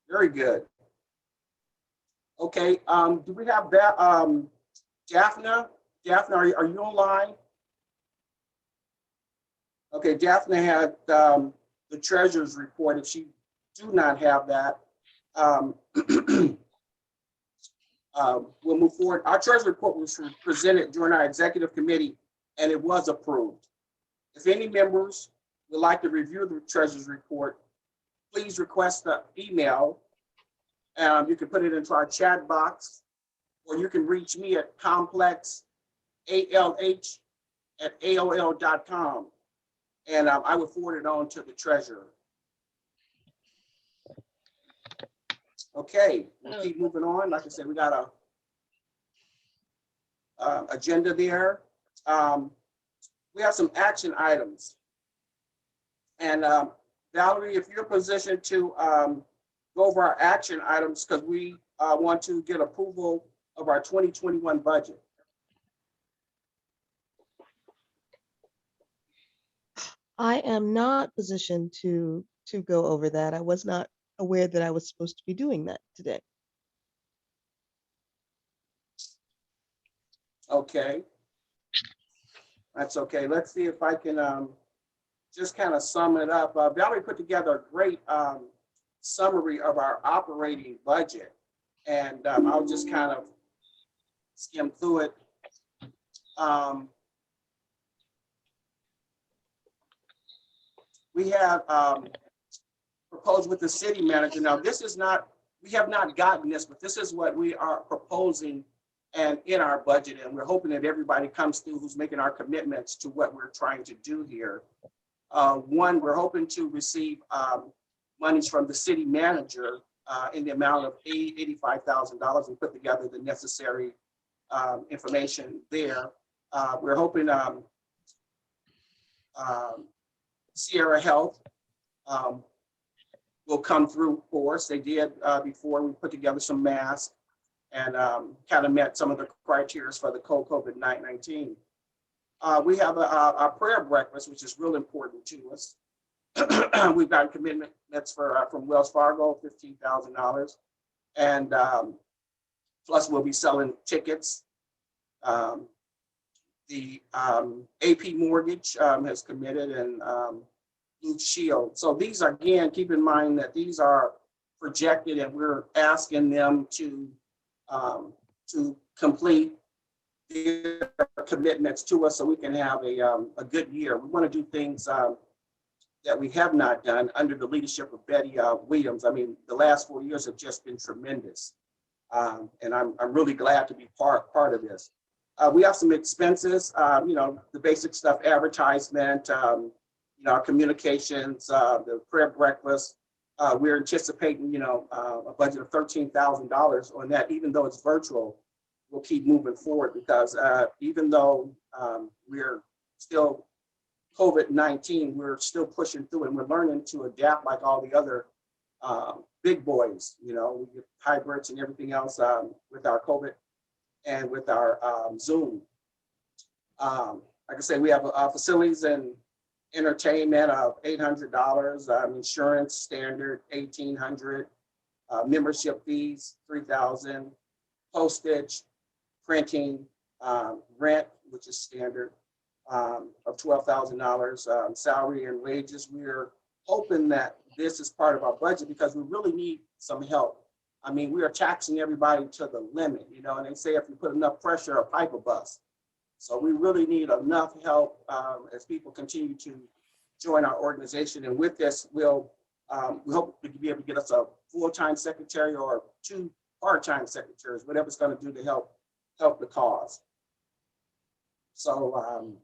Very good. Okay, do we have that? Daphne? Daphne, are you online? Okay, Daphne had the treasurer's report. If she do not have that, um, we'll move forward. Our treasurer's report was presented during our executive committee and it was approved. If any members would like to review the treasurer's report, please request the email. You can put it into our chat box, or you can reach me at complexalh@aol.com, and I will forward it on to the treasurer. Okay, we'll keep moving on. Like I said, we got a agenda there. We have some action items. And Valerie, if you're positioned to go over our action items, because we want to get approval of our 2021 budget. I am not positioned to go over that. I was not aware that I was supposed to be doing that today. Okay. That's okay. Let's see if I can just kind of sum it up. Valerie put together a great summary of our operating budget, and I'll just kind of skim through it. We have proposed with the city manager. Now, this is not, we have not gotten this, but this is what we are proposing and in our budget, and we're hoping that everybody comes through who's making our commitments to what we're trying to do here. One, we're hoping to receive monies from the city manager in the amount of $85,000 and put together the necessary information there. We're hoping Sierra Health will come through for us. They did before. We put together some masks and kind of met some of the criteria for the COVID-19. We have a prayer breakfast, which is real important to us. We've got commitment that's from Wells Fargo, $15,000. And plus we'll be selling tickets. The AP Mortgage has committed, and Blue Shield. So these are, again, keep in mind that these are projected and we're asking them to complete their commitments to us so we can have a good year. We want to do things that we have not done under the leadership of Betty Williams. I mean, the last 4 years have just been tremendous. And I'm really glad to be part of this. We have some expenses, the basic stuff, advertisement, our communications, the prayer breakfast. We're anticipating, a budget of $13,000 on that, even though it's virtual. We'll keep moving forward because even though we're still COVID-19, we're still pushing through and we're learning to adapt like all the other big boys. We get hybrids and everything else with our COVID and with our Zoom. Like I said, we have facilities and entertainment of $800, insurance standard $1,800, membership fees $3,000, postage, printing, rent, which is standard, of $12,000, salary and wages. We're hoping that this is part of our budget because we really need some help. I mean, we are taxing everybody to the limit, and they say if you put enough pressure, a pipe will bust. So we really need enough help as people continue to join our organization. And with this, we hope to be able to get us a full-time secretary or 2 part-time secretaries, whatever it's going to do to help the cause. So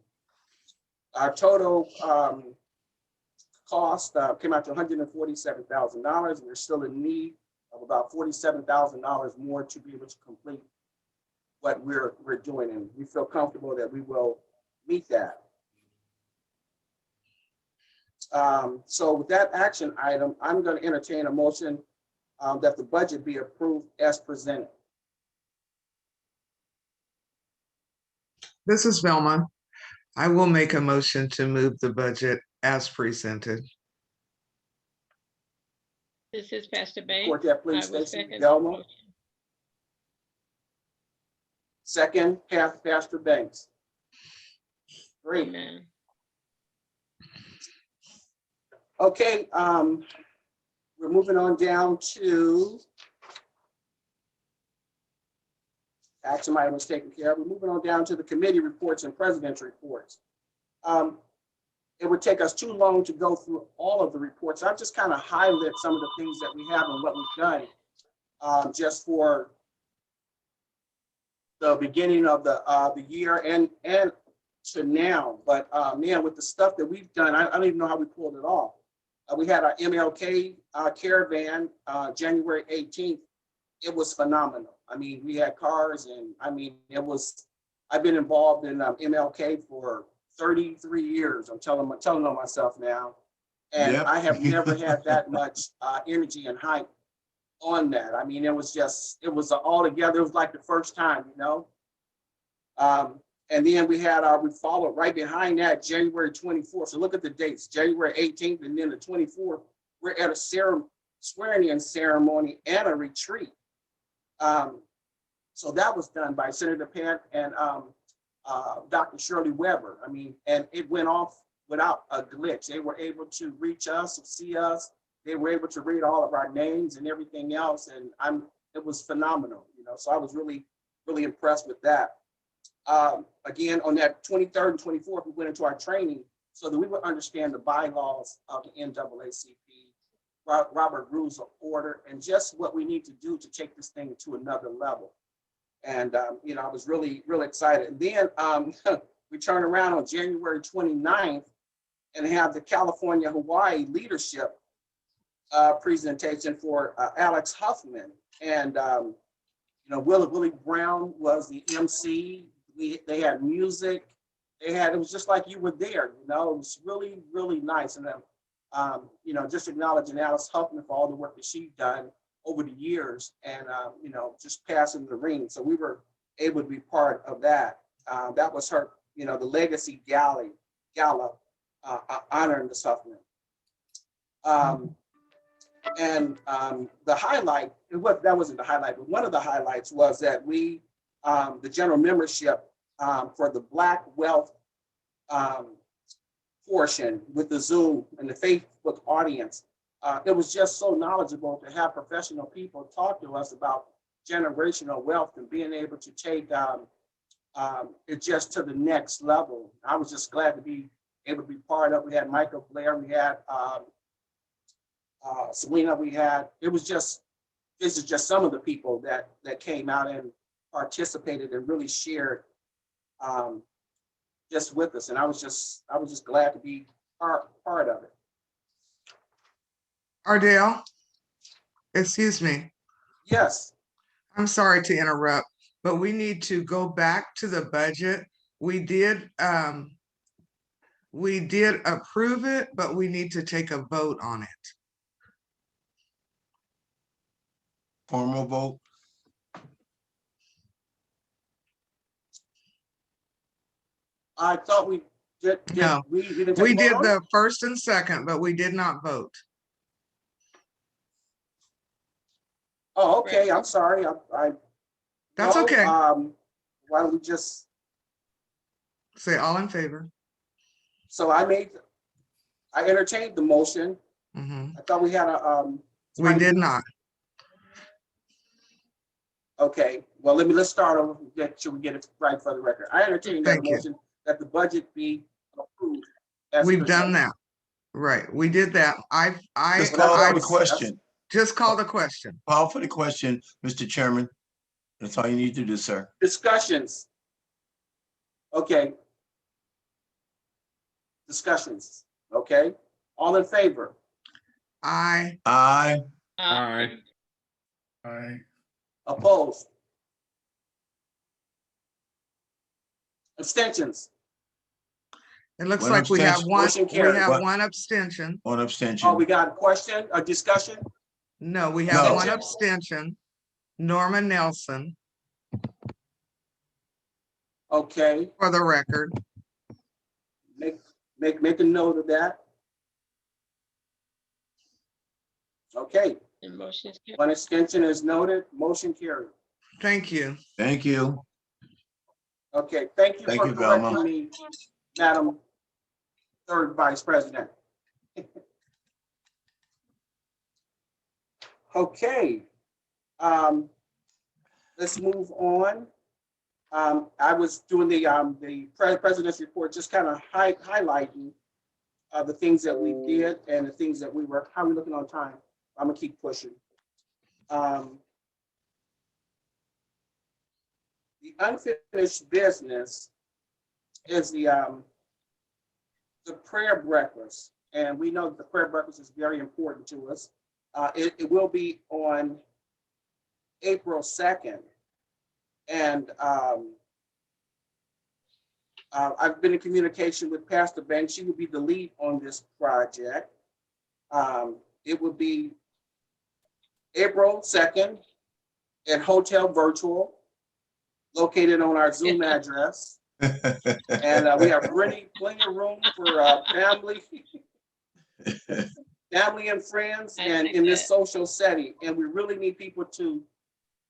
our total cost came out to $147,000. We're still in need of about $47,000 more to be able to complete what we're doing, and we feel comfortable that we will meet that. So with that action item, I'm going to entertain a motion that the budget be approved as presented. This is Velma. I will make a motion to move the budget as presented. This is Pastor Report Banks. that, please, I will Stacy. second the Velma. motion. Second, Pastor Banks. Great. Amen. Okay, we're moving on down to action item was taken care of. We're moving on down to the committee reports and president's reports. It would take us too long to go through all of the reports. I've just kind of highlighted some of the things that we have and what we've done just for the beginning of the year and to now. But man, with the stuff that we've done, I don't even know how we pulled it off. We had our MLK caravan January 18th. It was phenomenal. I mean, we had cars, and I mean, I've been involved in MLK for 33 years. I'm telling on myself now. And Yep. I have never had that much energy and hype on that. I mean, it was all together. It was like the first time, you know? And then we followed right behind that January 24th. So look at the dates, January 18th and then the 24th. We're at a swearing-in ceremony and a retreat. So that was done by Senator Pat and Dr. Shirley Weber. I mean, and it went off without a glitch. They were able to reach us, see us. They were able to read all of our names and everything else. And it was phenomenal, you know, so I was really, really impressed with that. Again, on that 23rd and 24th, we went into our training so that we would understand the bylaws of the NAACP, Robert Rules of Order, and just what we need to do to take this thing to another level. And, you know, I was really, really excited. And then we turn around on January 29th and have the California-Hawaii leadership presentation for Alex Huffman. And, you know, Willie Brown was the MC. They had music. It was just like you were there, you know. It was really, really nice. And you know, just acknowledging Alice Huffman for all the work that she's done over the years, and you know, just passing the ring. So we were able to be part of that. That was her, you know, the Legacy Gala honoring Ms. Huffman. And the highlight, that wasn't the highlight, but one of the highlights was that we, the general membership for the Black Wealth portion with the Zoom and the Facebook audience, it was just so knowledgeable to have professional people talk to us about generational wealth and being able to take it just to the next level. I was just glad to be able to be part of. We had Michael Blair, we had Selena, this is just some of the people that came out and participated and really shared just with us. And I was just glad to be part of it. Ardell, excuse me. Yes. I'm sorry to interrupt, but we need to go back to the budget. We did approve it, but we need to take a vote on it. Formal vote. I thought we did. No, we didn't take we a vote did on it? the first and second, but we did not vote. Oh, okay. I'm sorry. That's no, okay. Why don't we just? Say all in favor. So I entertained the motion. Mhm. I thought we had a. We did not. Okay. Well, let's start over. Should we get it right for the record? I entertained that Thank you. motion that the budget be approved. We've done that. Right. We did that. Just call I for the question. just called the question. Call for the question, Mr. Chairman. That's all you need to do, sir. Discussions. Okay. Discussions. Okay. All in favor? Aye. Aye. Aye. Aye. Opposed? Abstentions? It looks One like we have abstention. one. Motion We carried. have What? one abstention. One abstention. Oh, we got a question, a discussion? No, we have No. one abstention. Norma Nelson, Okay, for the record. make a note of that. Okay, And motion is carried. one extension is noted, motion carried. Thank you. Thank you. Okay, thank you Thank for you, Velma. correcting me, Madam Third Vice President. Okay, let's move on. I was doing the president's report, just kind of highlighting the things that we did and the things that we were. How are we looking on time? I'm gonna keep pushing. The unfinished business is the prayer breakfast, and we know that the prayer breakfast is very important to us. It will be on April 2nd, and I've been in communication with Pastor Banks. She will be the lead on this project. It will be April 2nd at Hotel Virtual, located on our Zoom address. And we have plenty of room for family and friends, and in this social setting. And we really need people to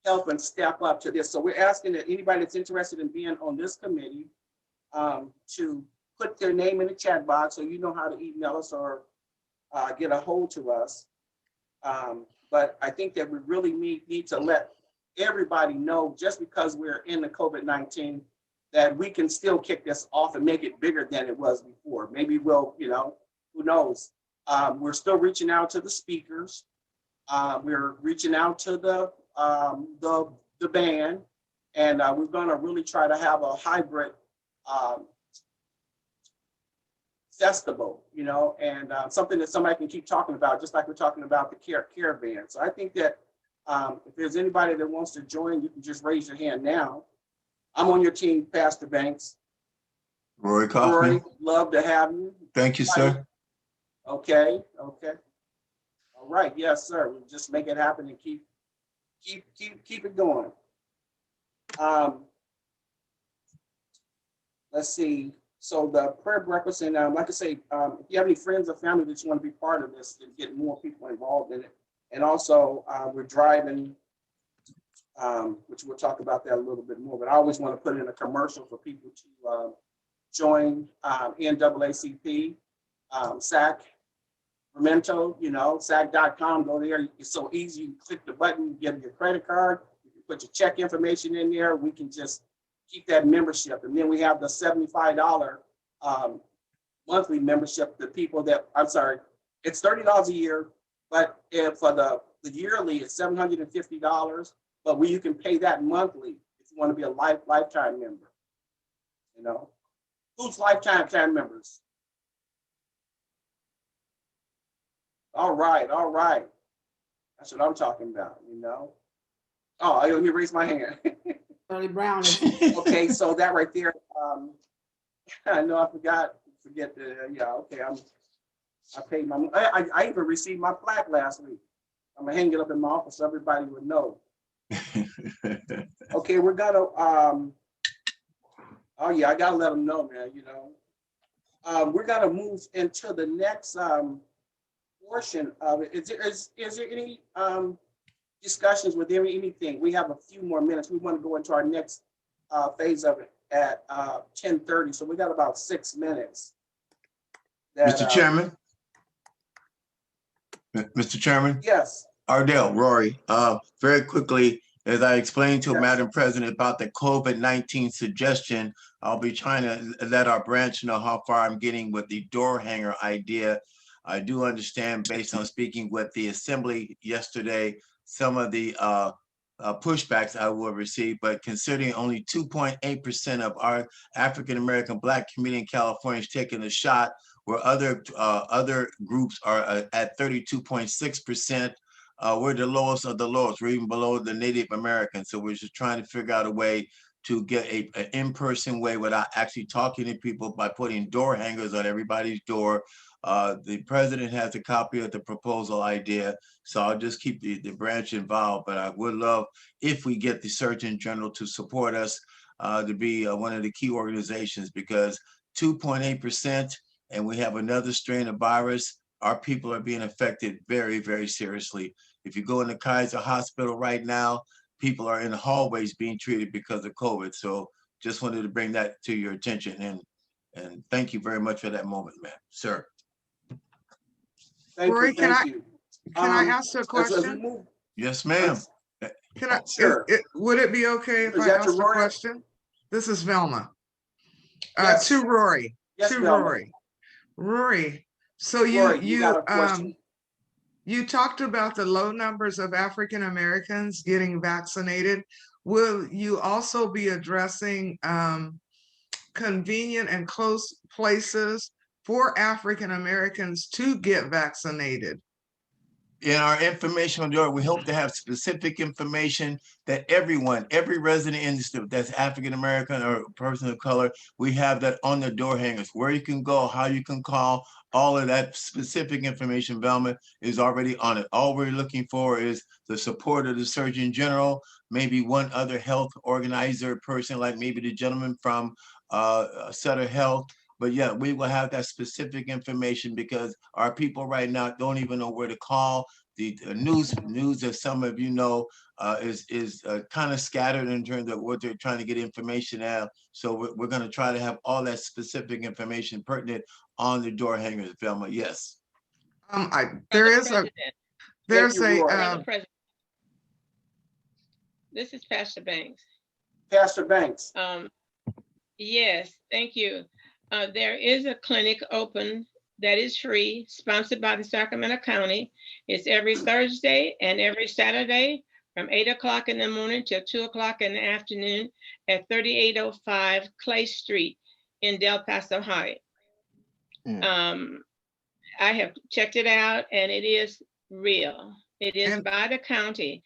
help and step up to this. So we're asking that anybody that's interested in being on this committee to put their name in the chat box so you know how to email us or get a hold to us. But I think that we really need to let everybody know, just because we're in the COVID-19, that we can still kick this off and make it bigger than it was before. Maybe we'll, who knows? We're still reaching out to the speakers. We're reaching out to the band, and we're gonna really try to have a hybrid festival, and something that somebody can keep talking about, just like we're talking about the caravan. So I think that if there's anybody that wants to join, you can just raise your hand now. I'm on your team, Pastor Banks. Roy Kaufman. Roy, love to have you. Thank you, sir. Okay. All right, yes, sir. We'll just make it happen and keep it going. Let's see. So the prayer breakfast, and like I say, if you have any friends or family that you want to be part of this and get more people involved in it, and also we're driving, which we'll talk about that a little bit more. But I always want to put in a commercial for people to join NAACP, Sacramento, sac.com. Go there. It's so easy. You click the button, give your credit card, you can put your check information in there. We can just keep that membership. And then we have the $75 monthly membership. The people that, it's $30 a year, but for the yearly, it's $750. But you can pay that monthly if you want to be a lifetime member. Who's lifetime members? All right. That's what I'm talking about, Oh, let me raise my hand. Charlie Brown. Okay, so that right there, I know I forget I paid my, I even received my plaque last week. I'm gonna hang it up in my office so everybody would know. Okay, we're gonna, oh yeah, I gotta let them know, man, we're gonna move into the next portion of it. Is there any discussions with anything? We have a few more minutes. We want to go into our next phase of it at 10:30. So we got about 6 minutes. Mr. Chairman. Mr. Chairman. Yes. Ardell, Rory, very quickly, as I explained to Madam President about the COVID-19 suggestion, I'll be trying to let our branch know how far I'm getting with the door hanger idea. I do understand, based on speaking with the Assembly yesterday, some of the pushbacks I will receive, but considering only 2.8% of our African-American Black community in California is taking a shot, where other groups are at 32.6%, we're the lowest of the lowest. We're even below the Native Americans. So we're just trying to figure out a way to get an in-person way without actually talking to people by putting door hangers on everybody's door. The president has a copy of the proposal idea, so I'll just keep the branch involved, but I would love if we get the Surgeon General to support us to be one of the key organizations, because 2.8%, and we have another strain of virus. our people are being affected very, very seriously. If you go in the Kaiser Hospital right now, people are in the hallways being treated because of COVID. So just wanted to bring that to your attention, and thank you very much for that moment, man, sir. Thank Rory, you, thank you. can I ask a As we question? move, Yes, ma'am. Can I, Sure. would it be okay if Is I that to ask a Rory? question? This is Velma. Yes. To Rory, Yes, to Velma. Rory. Rory, so Rory, you got a question? you talked about the low numbers of African Americans getting vaccinated. Will you also be addressing convenient and close places for African Americans to get vaccinated? In our informational door, we hope to have specific information that everyone, every resident in the state that's African American or person of color, we have that on the door hangers, where you can go, how you can call, all of that specific information, Velma, is already on it. All we're looking for is the support of the Surgeon General, maybe one other health organizer person, like maybe the gentleman from Sutter Health. But yeah, we will have that specific information because our people right now don't even know where to call. The news, as some of you know, is kind of scattered in terms of what they're trying to get information out. So we're going to try to have all that specific information pertinent on the door hangers, Velma. Yes. There's Thank you, Roy. Brother President, this is Pastor Banks. Pastor Banks. Yes, thank you. There is a clinic open that is free, sponsored by the Sacramento County. It's every Thursday and every Saturday from 8 o'clock in the morning till 2 o'clock in the afternoon at 3805 Clay Street in Del Paso Heights. I have checked it out and it is real. It is by the county.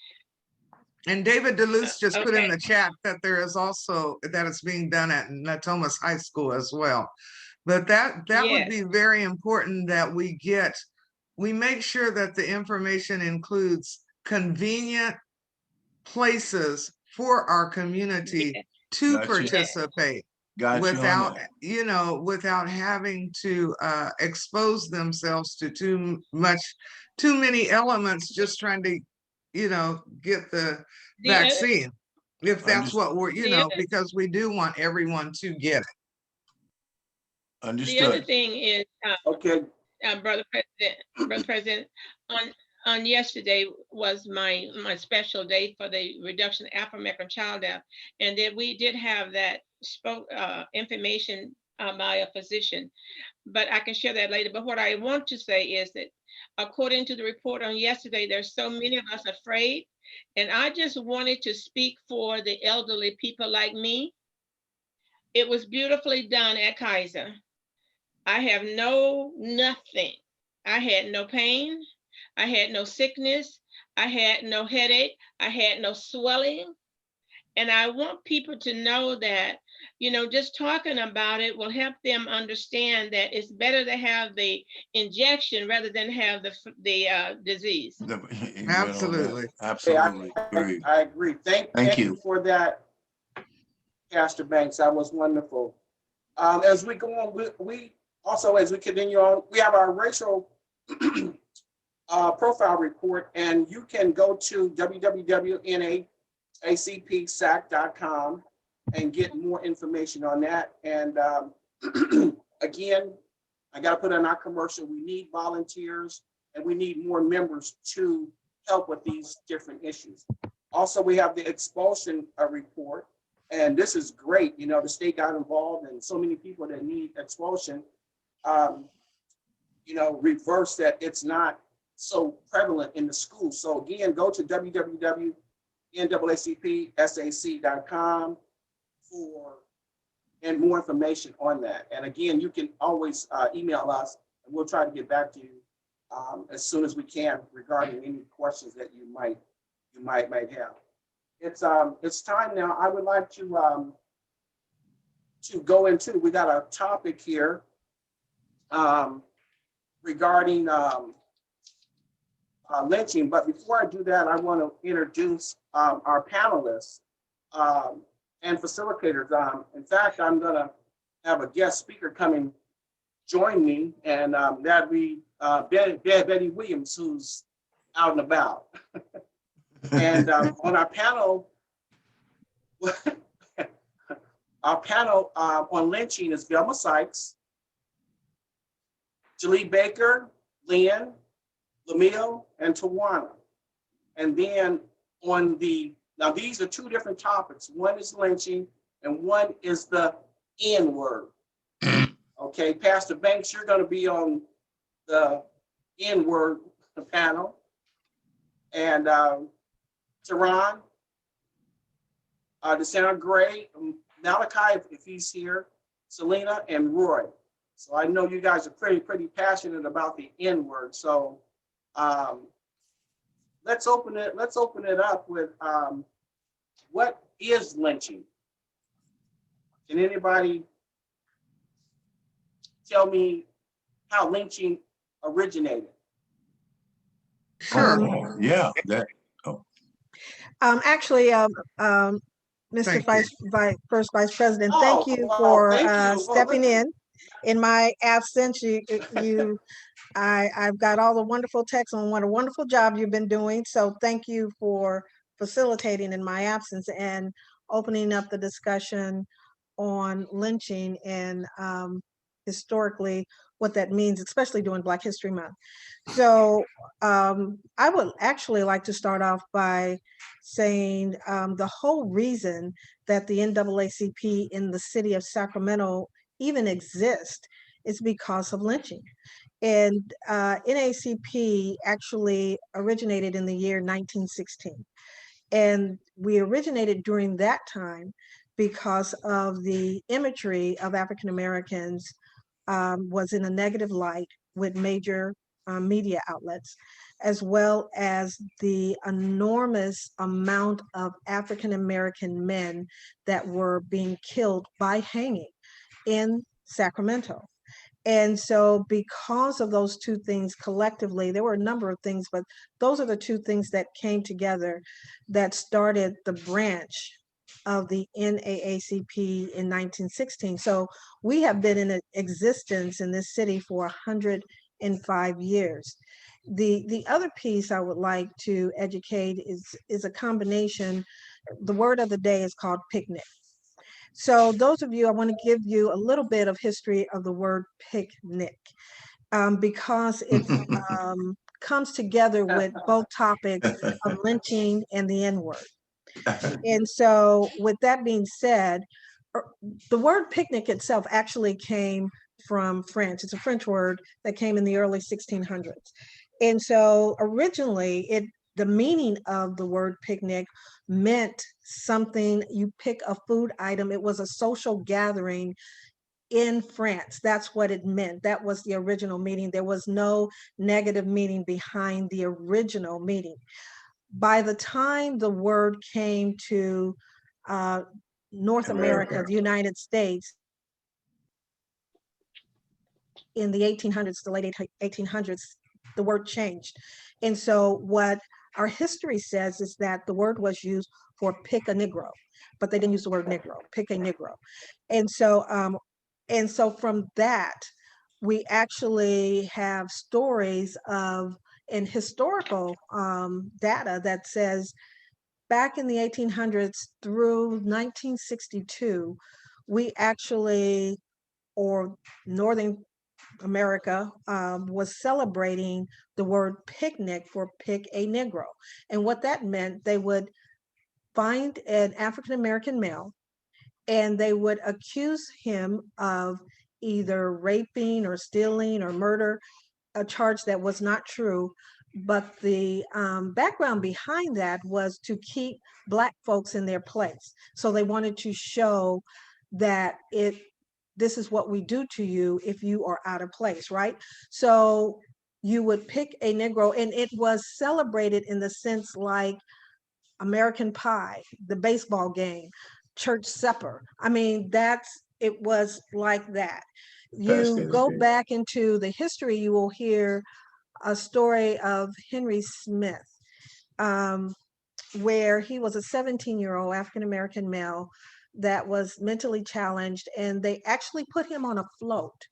And David DeLuce just put in Okay. the chat that there is also, that it's being done at Natomas High School as well. But that would be very important that we make sure that the information includes convenient places for our community to Gotcha. participate without, without having to expose themselves to too many elements just trying to, get the vaccine. If that's what we're, because we do want everyone to get it. Understood. The other thing is, Okay. Brother President, on yesterday was my special day for the reduction of African American child death, and then we did have that information by a physician, but I can share that later. But what I want to say is that according to the report on yesterday, there's so many of us afraid, and I just wanted to speak for the elderly people like me. It was beautifully done at Kaiser. I have nothing. I had no pain. I had no sickness. I had no headache. I had no swelling. And I want people to know that, just talking about it will help them understand that it's better to have the injection rather than have the disease. Absolutely. Absolutely. I agree. Thank you for that, Pastor Banks. That was wonderful. As we go on, we also, as we continue on, we have our racial profile report, and you can go to www.naacpsac.com and get more information on that. And again, I got to put in our commercial, we need volunteers and we need more members to help with these different issues. Also, we have the expulsion report, and this is great. The state got involved and so many people that need expulsion, reverse that it's not so prevalent in the schools. So again, go to www.naacpsac.com and more information on that. And again, you can always email us and we'll try to get back to you as soon as we can regarding any questions that you might have. It's time now. I would like to go into, we got a topic here regarding lynching. But before I do that, I want to introduce our panelists and facilitators. In fact, I'm going to have a guest speaker join me, and that'd be Betty Williams, who's out and about. And on our panel, on lynching is Velma Sykes, Jalee Baker, Lynn, Lamille, and Tawana. And then now these are two different topics. One is lynching and one is the N word. Okay, Pastor Banks, you're going to be on the N word panel. And Tehran, DeSandra Gray, Malachi, if he's here, Selena, and Roy. So I know you guys are pretty passionate about the N word. So let's open it up with what is lynching? Can anybody tell me how lynching originated? Sure. Yeah, Actually, Mr. Thank First Vice President, Oh, thank you wow, for thank you. Well, stepping listen. in my absence. I've got all the wonderful texts on what a wonderful job you've been doing. So thank you for facilitating in my absence and opening up the discussion on lynching and historically what that means, especially during Black History Month. So I would actually like to start off by saying the whole reason that the NAACP in the city of Sacramento even exists is because of lynching. And NAACP actually originated in the year 1916. And we originated during that time because of the imagery of African Americans was in a negative light with major media outlets, as well as the enormous amount of African American men that were being killed by hanging in Sacramento. And so because of those two things collectively, there were a number of things, but those are the two things that came together that started the branch of the NAACP in 1916. So we have been in existence in this city for 105 years. The other piece I would like to educate is a combination. The word of the day is called picnic. So those of you, I want to give you a little bit of history of the word picnic because it comes together with both topics of lynching and the N-word. And so with that being said, the word picnic itself actually came from French. It's a French word that came in the early 1600s. And so originally the meaning of the word picnic meant something, you pick a food item. It was a social gathering in France. That's what it meant. That was the original meaning. There was no negative meaning behind the original meaning. By the time the word came to North America, the United States, in the 1800s, the late 1800s, the word changed. And so what our history says is that the word was used for pick a Negro, but they didn't use the word Negro, pick a Negro. And so from that, we actually have stories of and historical data that says back in the 1800s through 1962, we actually, or Northern America was celebrating the word picnic for pick a Negro. And what that meant, they would find an African-American male and they would accuse him of either raping or stealing or murder, a charge that was not true. But the background behind that was to keep Black folks in their place. So they wanted to show that this is what we do to you if you are out of place, right? So you would pick a Negro, and it was celebrated in the sense like American Pie, the baseball game, church supper. I mean, it was like that. You go back into the history, you will hear a story of Henry Smith, where he was a 17-year-old African-American male that was mentally challenged, and they actually put him on a float.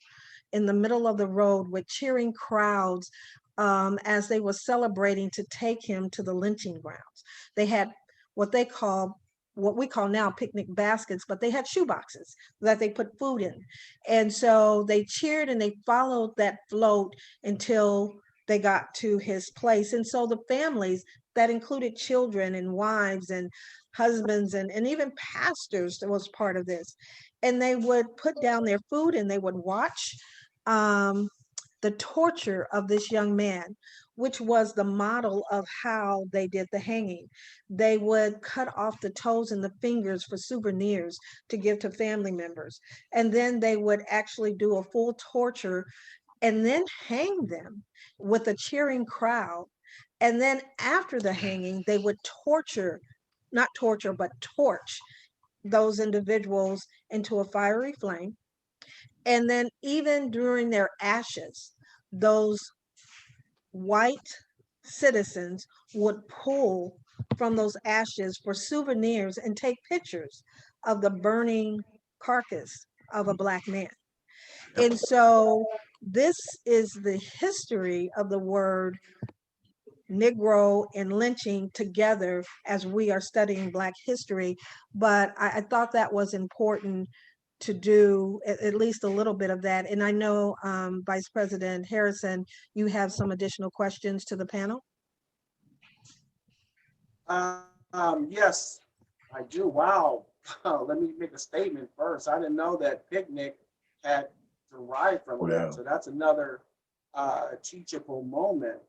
in the middle of the road with cheering crowds as they were celebrating to take him to the lynching grounds. They had what we call now picnic baskets, but they had shoe boxes that they put food in. And so they cheered and they followed that float until they got to his place. And so the families that included children and wives and husbands and even pastors that was part of this. And they would put down their food and they would watch the torture of this young man, which was the model of how they did the hanging. They would cut off the toes and the fingers for souvenirs to give to family members. And then they would actually do a full torture and then hang them with a cheering crowd. And then after the hanging, they would not torture, but torch those individuals into a fiery flame. And then even during their ashes, those white citizens would pull from those ashes for souvenirs and take pictures of the burning carcass of a Black man. And so this is the history of the word Negro and lynching together as we are studying Black history. But I thought that was important to do at least a little bit of that. And I know Vice President Harrison, you have some additional questions to the panel? Yes, I do. Wow. Let me make a statement first. I didn't know that picnic had derived from that. So that's another teachable moment,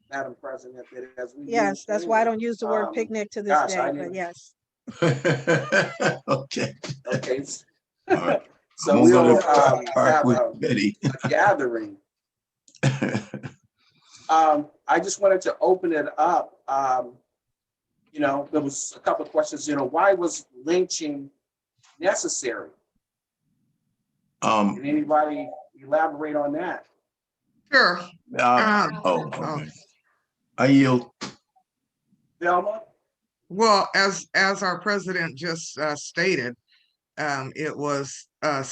Madam President, that as we Yes, that's why I don't use the word picnic to this day, but yes. Okay. Okay. All right. So I'm gonna go we'll to park have with a Betty. gathering. I just wanted to open it up. You know, there was a couple of questions, you know, why was lynching necessary? Can anybody elaborate on that? Sure. Okay. I yield. Velma? Well, as our president just stated, it was a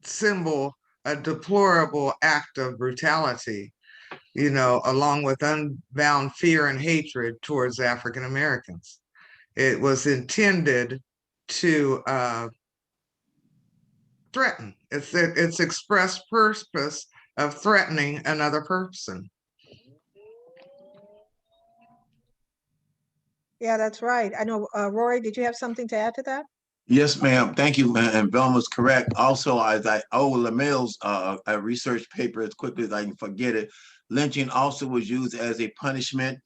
symbol, a deplorable act of brutality, you know, along with unbound fear and hatred towards African Americans. It was intended to threaten. It's express purpose of threatening another person. Yeah, that's right. I know, Rory, did you have something to add to that? Yes, ma'am. Thank you. And Velma's correct. Also, as I owe LaMille's a research paper as quickly as I can forget it, lynching also was used as a punishment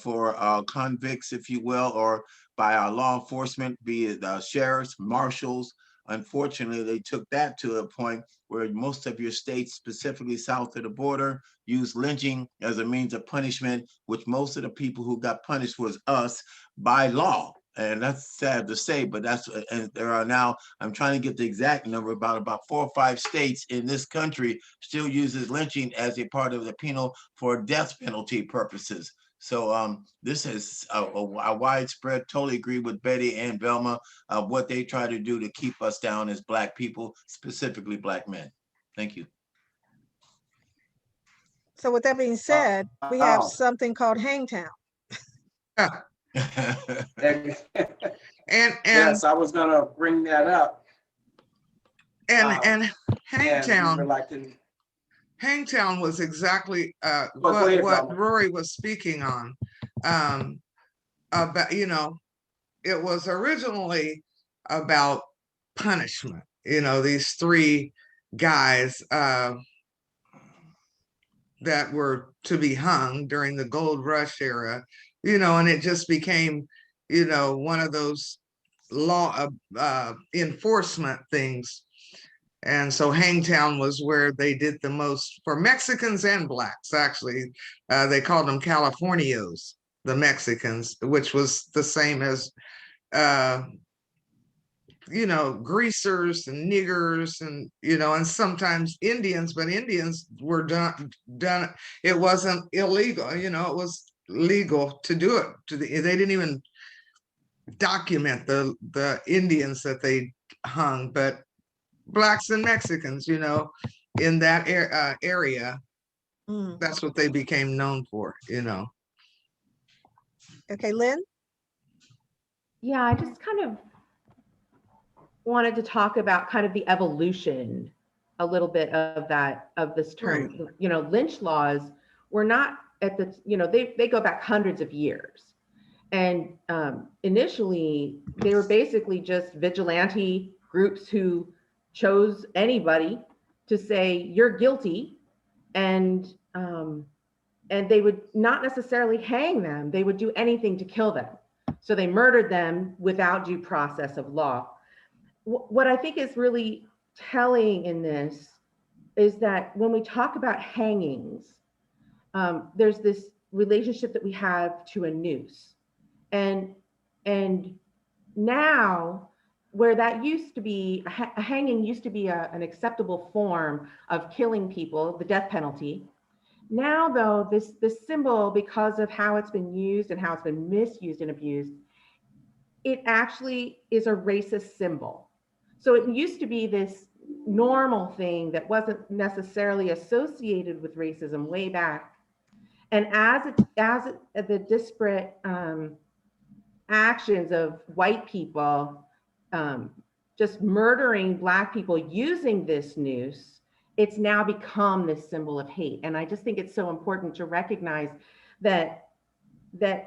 for convicts, if you will, or by our law enforcement, be it sheriffs, marshals. Unfortunately, they took that to a point where most of your states, specifically south of the border, use lynching as a means of punishment, which most of the people who got punished was us by law. And that's sad to say, but and there are now, I'm trying to get the exact number, about 4 or 5 states in this country still uses lynching as a part of the penal for death penalty purposes. So this is a widespread, totally agree with Betty and Velma of what they try to do to keep us down as Black people, specifically Black men. Thank you. So with that being said, we have something called Hangtown. And yes, I was gonna bring that up. And Hangtown. Hangtown was exactly what Rory was speaking on. About, you know, it was originally about punishment. You know, these 3 guys that were to be hung during the gold rush era, you know, and it just became, you know, one of those law enforcement things. And so Hangtown was where they did the most for Mexicans and Blacks. Actually, they called them Californios, the Mexicans, which was the same as you know, greasers and niggers and, you know, and sometimes Indians, but Indians were done. It wasn't illegal, you know, it was legal to do it. They didn't even document the Indians that they hung, but Blacks and Mexicans, you know, in that area. Mm. That's what they became known for, you know. Okay, Lynn? Yeah, I just kind of wanted to talk about kind of the evolution a little bit of that, of this term. Right. You know, lynch laws were not at the, you know, they go back hundreds of years. And initially, they were basically just vigilante groups who chose anybody to say, you're guilty, and they would not necessarily hang them. They would do anything to kill them. So they murdered them without due process of law. What I think is really telling in this is that when we talk about hangings, there's this relationship that we have to a noose. And now, where that used to be, a hanging used to be an acceptable form of killing people, the death penalty. Now, though, this symbol, because of how it's been used and how it's been misused and abused, it actually is a racist symbol. So it used to be this normal thing that wasn't necessarily associated with racism way back. And the disparate actions of white people just murdering Black people using this noose, it's now become this symbol of hate. And I just think it's so important to recognize that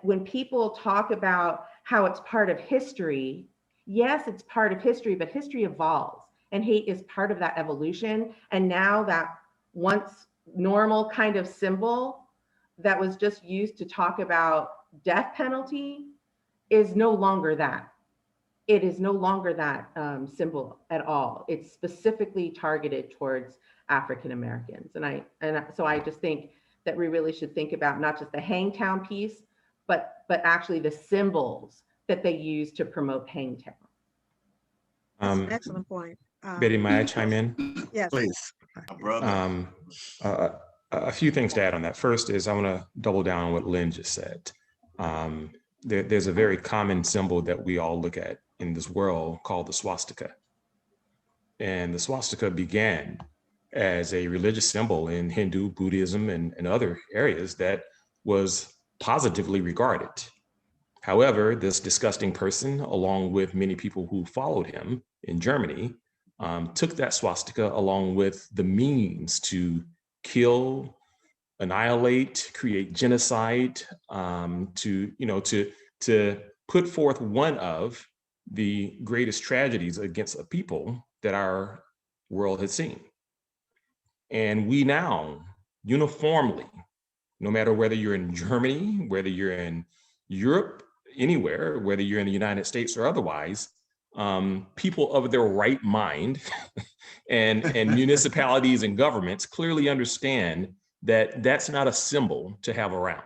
when people talk about how it's part of history, yes, it's part of history, but history evolves, and hate is part of that evolution. And now that once normal kind of symbol that was just used to talk about death penalty is no longer that. It is no longer that symbol at all. It's specifically targeted towards African Americans. So I just think that we really should think about not just the Hangtown piece, but actually the symbols that they use to promote Hangtown. That's an excellent point. Betty, may I chime in? Yes. Please. Brother. A few things to add on that. First is I want to double down on what Lynn just said. There's a very common symbol that we all look at in this world called the swastika. And the swastika began as a religious symbol in Hindu, Buddhism, and other areas that was positively regarded. However, this disgusting person, along with many people who followed him in Germany, took that swastika along with the means to kill, annihilate, create genocide, to put forth one of the greatest tragedies against a people that our world had seen. And we now uniformly, no matter whether you're in Germany, whether you're in Europe, anywhere, whether you're in the United States or otherwise, people of their right mind and municipalities and governments clearly understand that that's not a symbol to have around.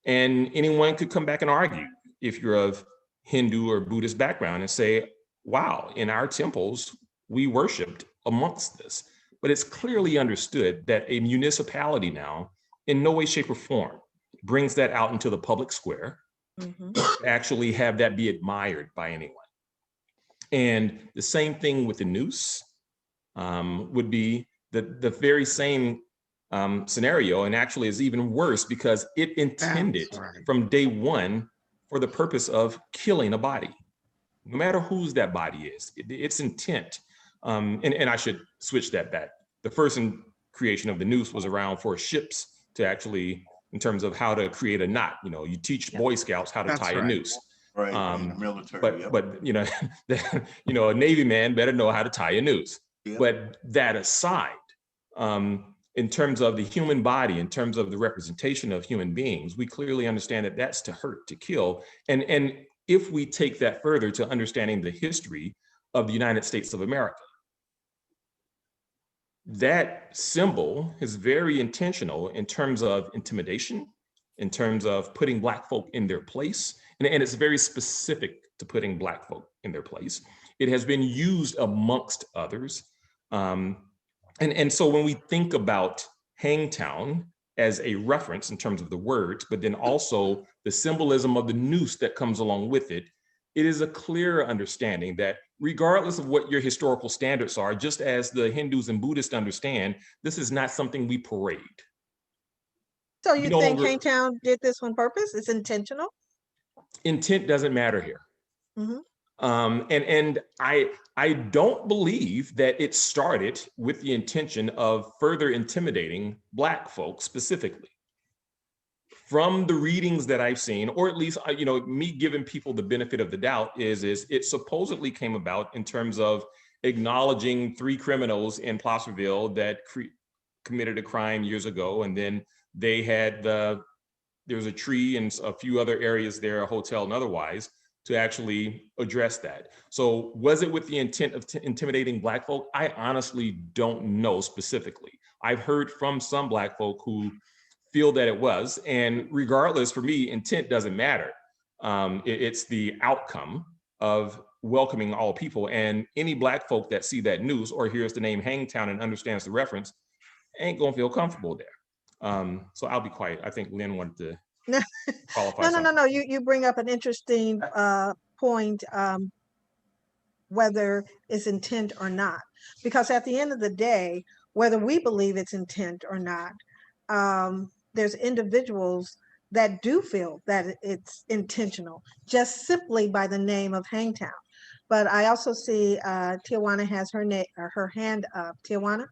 And anyone could come back and argue if you're of Hindu or Buddhist background and say, wow, in our temples, we worshiped amongst this. But it's clearly understood that a municipality now, in no way, shape, or form, brings that out into the public square, actually have that be admired by anyone. And the same thing with the noose would be the very same scenario, and actually is even worse because it intended from day one for the purpose of killing a body, no matter whose that body is. Its intent, and I should switch that back. The first creation of the noose was around for ships to actually, in terms of how to create a knot. You know, you teach Boy Scouts how to tie a noose. Right, in the military. But a Navy man better know how to tie a noose. Yep. But that aside, in terms of the human body, in terms of the representation of human beings, we clearly understand that that's to hurt, to kill. And if we take that further to understanding the history of the United States of America, that symbol is very intentional in terms of intimidation, in terms of putting Black folk in their place. And it's very specific to putting Black folk in their place. It has been used amongst others. And so when we think about Hangtown as a reference in terms of the words, but then also the symbolism of the noose that comes along with it, it is a clear understanding that regardless of what your historical standards are, just as the Hindus and Buddhists understand, this is not something we parade. So you no think longer- Hangtown did this on purpose? It's intentional? Intent doesn't matter here. Mhm. And I don't believe that it started with the intention of further intimidating Black folks specifically. From the readings that I've seen, or at least, me giving people the benefit of the doubt is it supposedly came about in terms of acknowledging 3 criminals in Placerville that committed a crime years ago. And then they had there's a tree and a few other areas there, a hotel and otherwise, to actually address that. So was it with the intent of intimidating Black folk? I honestly don't know specifically. I've heard from some Black folk who feel that it was, and regardless, for me, intent doesn't matter. It's the outcome of welcoming all people, and any Black folk that see that news or hears the name Hangtown and understands the reference ain't gonna feel comfortable there. So I'll be quiet. I think Lynn wanted to qualify something. No. You bring up an interesting point, whether it's intent or not. Because at the end of the day, whether we believe it's intent or not, there's individuals that do feel that it's intentional, just simply by the name of Hangtown. But I also see Tijuana has her hand up. Tijuana?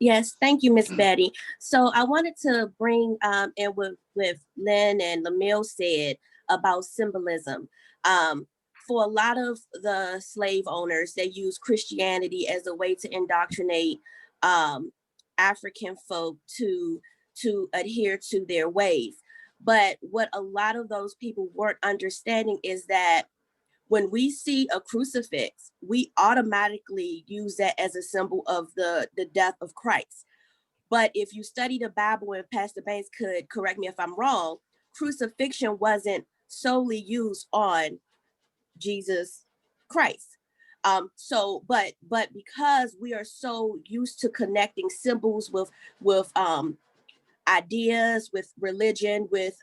Yes, thank you, Miss Betty. So I wanted to bring in with Lynn and Lamille said about symbolism. For a lot of the slave owners, they use Christianity as a way to indoctrinate African folk to adhere to their ways. But what a lot of those people weren't understanding is that when we see a crucifix, we automatically use that as a symbol of the death of Christ. But if you study the Bible, and Pastor Banks could correct me if I'm wrong, crucifixion wasn't solely used on Jesus Christ. But because we are so used to connecting symbols with ideas, with religion, with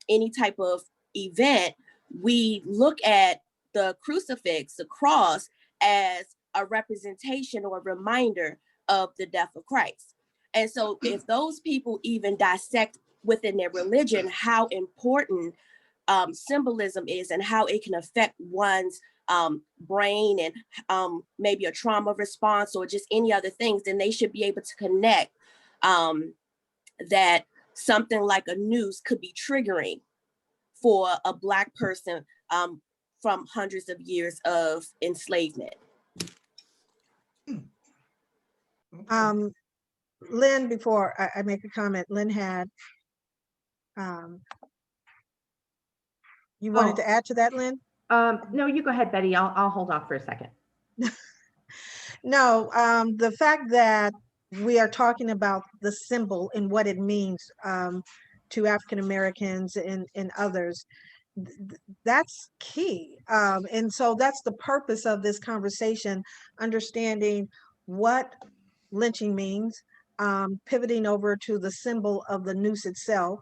any type of event, we look at the crucifix, the cross, as a representation or a reminder of the death of Christ. And so if those people even dissect within their religion how important symbolism is and how it can affect one's brain and maybe a trauma response or just any other things, then they should be able to connect that something like a noose could be triggering for a Black person from hundreds of years of enslavement. Lynn, before I make a comment, Lynn had, you wanted to add to that, Lynn? No, you go ahead, Betty. I'll hold off for a second. No, the fact that we are talking about the symbol and what it means to African Americans and others, that's key. And so that's the purpose of this conversation, understanding what lynching means, pivoting over to the symbol of the noose itself,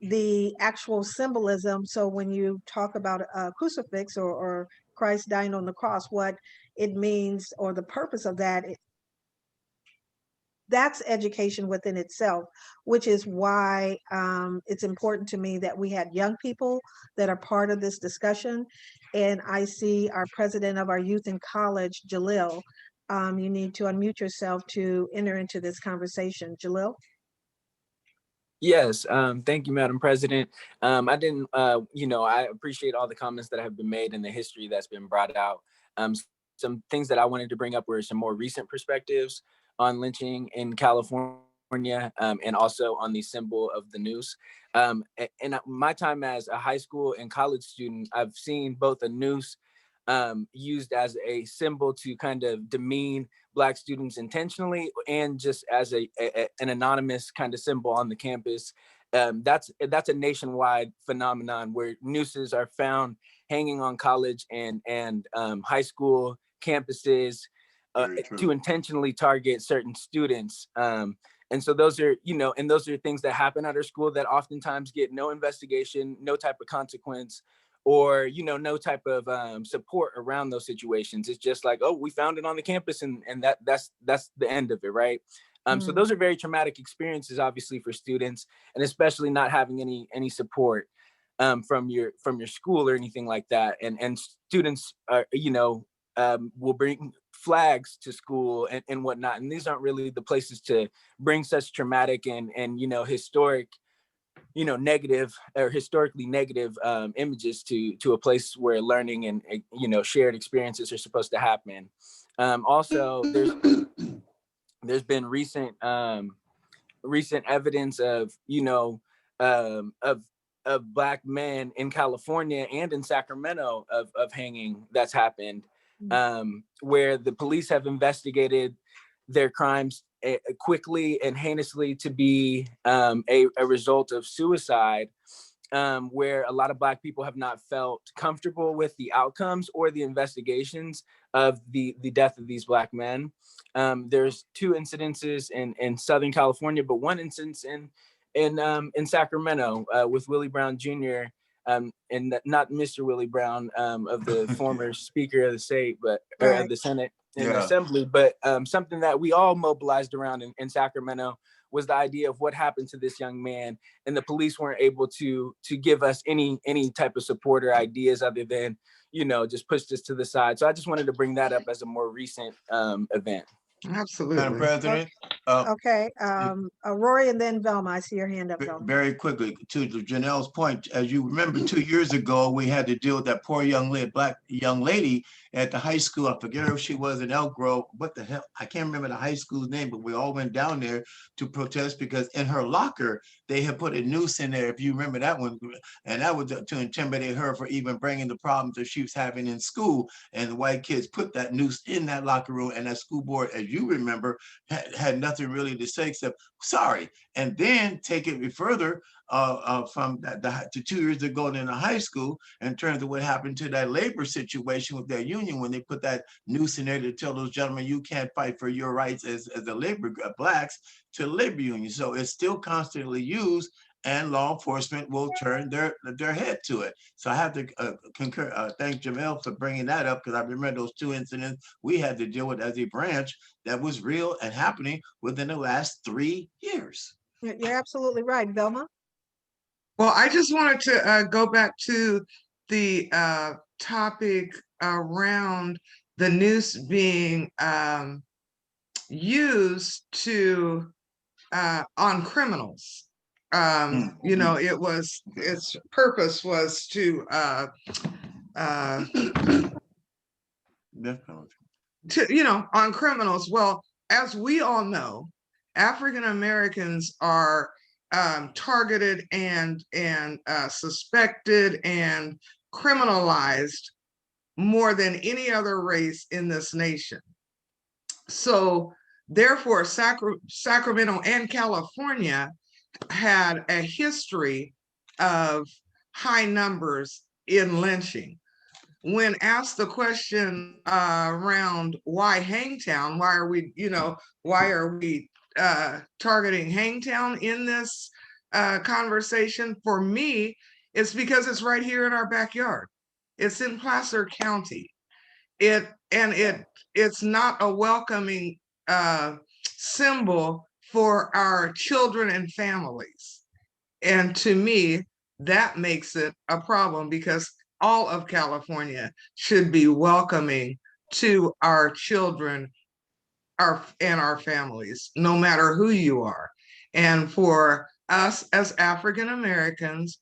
the actual symbolism. So when you talk about a crucifix or Christ dying on the cross, what it means or the purpose of that, that's education within itself, which is why it's important to me that we had young people that are part of this discussion. And I see our president of our youth in college, Jalil. You need to unmute yourself to enter into this conversation. Jalil? Yes, thank you, Madam President. I didn't, I appreciate all the comments that have been made and the history that's been brought out. Some things that I wanted to bring up were some more recent perspectives on lynching in California, and also on the symbol of the noose. In my time as a high school and college student, I've seen both a noose used as a symbol to kind of demean Black students intentionally, and just as an anonymous kind of symbol on the campus. That's a nationwide phenomenon where nooses are found hanging on college and high school campuses to intentionally target certain students. And so those are, those are things that happen at our school that oftentimes get no investigation, no type of consequence, or, you know, no type of support around those situations. It's just like, oh, we found it on the campus, and that's the end of it, right? So those are very traumatic experiences, obviously, for students, and especially not having any support from your school or anything like that. And students are, you know, will bring flags to school and whatnot, and these aren't really the places to bring such traumatic and you know, historic, you know, negative or historically negative images to a place where learning and, you know, shared experiences are supposed to happen. Also, there's been recent evidence of, you know, of Black men in California and in Sacramento of hanging that's happened, where the police have investigated their crimes quickly and heinously to be a result of suicide, where a lot of Black people have not felt comfortable with the outcomes or the investigations of the death of these Black men. There's 2 incidences in Southern California, but 1 instance in Sacramento with Willie Brown Jr. And not Mr. Willie Brown of the former Speaker of the State, but or of the Senate and the Assembly, but something that we all mobilized around in Sacramento was the idea of what happened to this young man, and the police weren't able to give us any type of support or ideas other than, you know, just pushed us to the side. So I just wanted to bring that up as a more recent event. Absolutely. Madam President. Okay, Rory and then Velma. I see your hand up, Velma. Very quickly, to Janelle's point, as you remember, 2 years ago, we had to deal with that poor Black young lady at the high school. I forget if she was in Elk Grove. What the hell? I can't remember the high school's name, but we all went down there to protest because in her locker, they had put a noose in there, if you remember that one. And that was to intimidate her for even bringing the problems that she was having in school. And the white kids put that noose in that locker room, and that school board, as you remember, had nothing really to say except sorry. And then take it further from to 2 years ago in the high school in terms of what happened to that labor situation with their union when they put that noose in there to tell those gentlemen you can't fight for your rights as a labor Blacks to the labor union. So it's still constantly used, and law enforcement will turn their head to it. So I have to concur. Thank Jamel for bringing that up, because I remember those 2 incidents we had to deal with as a branch that was real and happening within the last 3 years. You're absolutely right, Velma. Well, I just wanted to go back to the topic around the noose being used to on criminals. You know, its purpose was to you know, on criminals. Well, as we all know, African Americans are targeted and suspected and criminalized more than any other race in this nation. So therefore, Sacramento and California had a history of high numbers in lynching. When asked the question around why Hangtown, why are we targeting Hangtown in this conversation? For me, it's because it's right here in our backyard. It's in Placer County. It's not a welcoming symbol for our children and families. And to me, that makes it a problem, because all of California should be welcoming to our children and our families, no matter who you are. And for us as African Americans,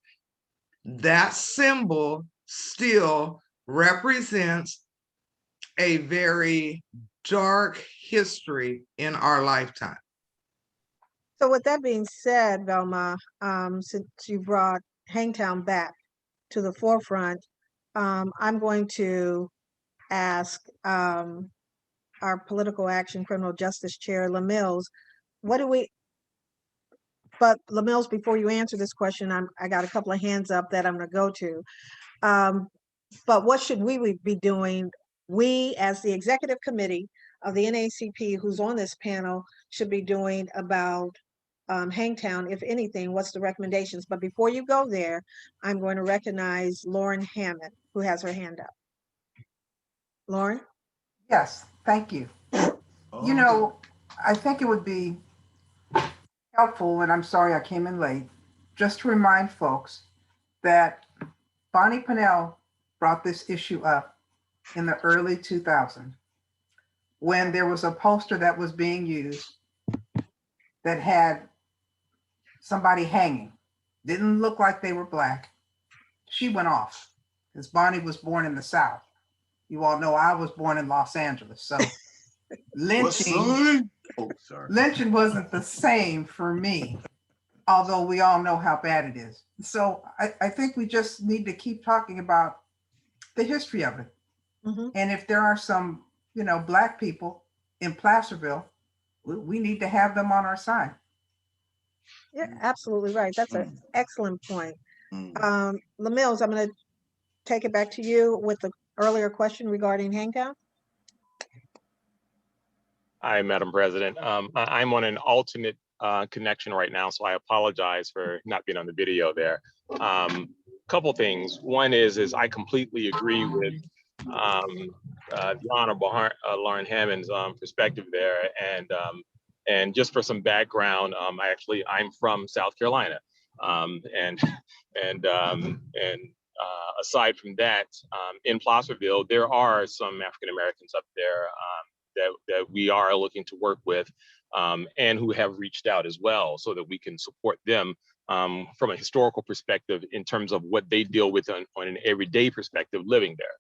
that symbol still represents a very dark history in our lifetime. So with that being said, Velma, since you brought Hangtown back to the forefront, I'm going to ask our Political Action Criminal Justice Chair, LaMills, but LaMills, before you answer this question, I got a couple of hands up that I'm gonna go to. But what should we be doing? We, as the executive committee of the NAACP, who's on this panel, should be doing about Hangtown, if anything, what's the recommendations? But before you go there, I'm going to recognize Lauren Hammond, who has her hand up. Lauren? Yes, thank you. You know, I think it would be helpful, and I'm sorry I came in late, just to remind folks that Bonnie Pennell brought this issue up in the early 2000s when there was a poster that was being used that had somebody hanging. Didn't look like they were Black. She went off because Bonnie was born in the South. You all know I was born in Los Angeles. So lynching wasn't the same for me, although we all know how bad it is. So I think we just need to keep talking about the history of it. Mm-hmm. And if there are some, you know, Black people in Placerville, we need to have them on our side. You're absolutely right. That's an excellent point. LaMills, I'm going to take it back to you with the earlier question regarding Hangtown. Hi, Madam President. I'm on an alternate connection right now, so I apologize for not being on the video there. Couple things. One is I completely agree with the Honorable Lauren Hammond's perspective there, and just for some background, I'm from South Carolina, and aside from that, in Placerville, there are some African Americans up there that we are looking to work with, and who have reached out as well, so that we can support them from a historical perspective in terms of what they deal with on an everyday perspective living there.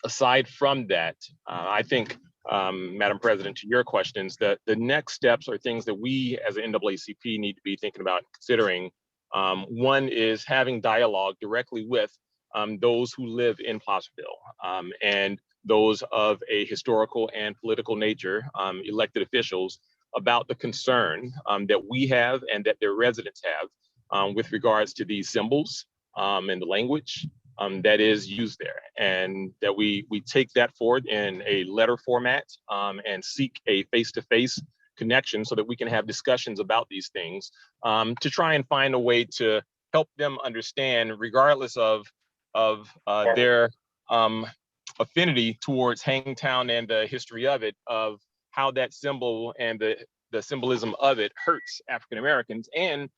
Aside from that, I think, Madam President, to your questions, that the next steps are things that we as an NAACP need to be thinking about and considering. One is having dialogue directly with those who live in Placerville, and those of a historical and political nature, elected officials, about the concern that we have and that their residents have with regards to these symbols and the language that is used there, and that we take that forward in a letter format and seek a face-to-face connection so that we can have discussions about these things to try and find a way to help them understand, regardless of their affinity towards Hangtown and the history of it, of how that symbol and the symbolism of it hurts African Americans and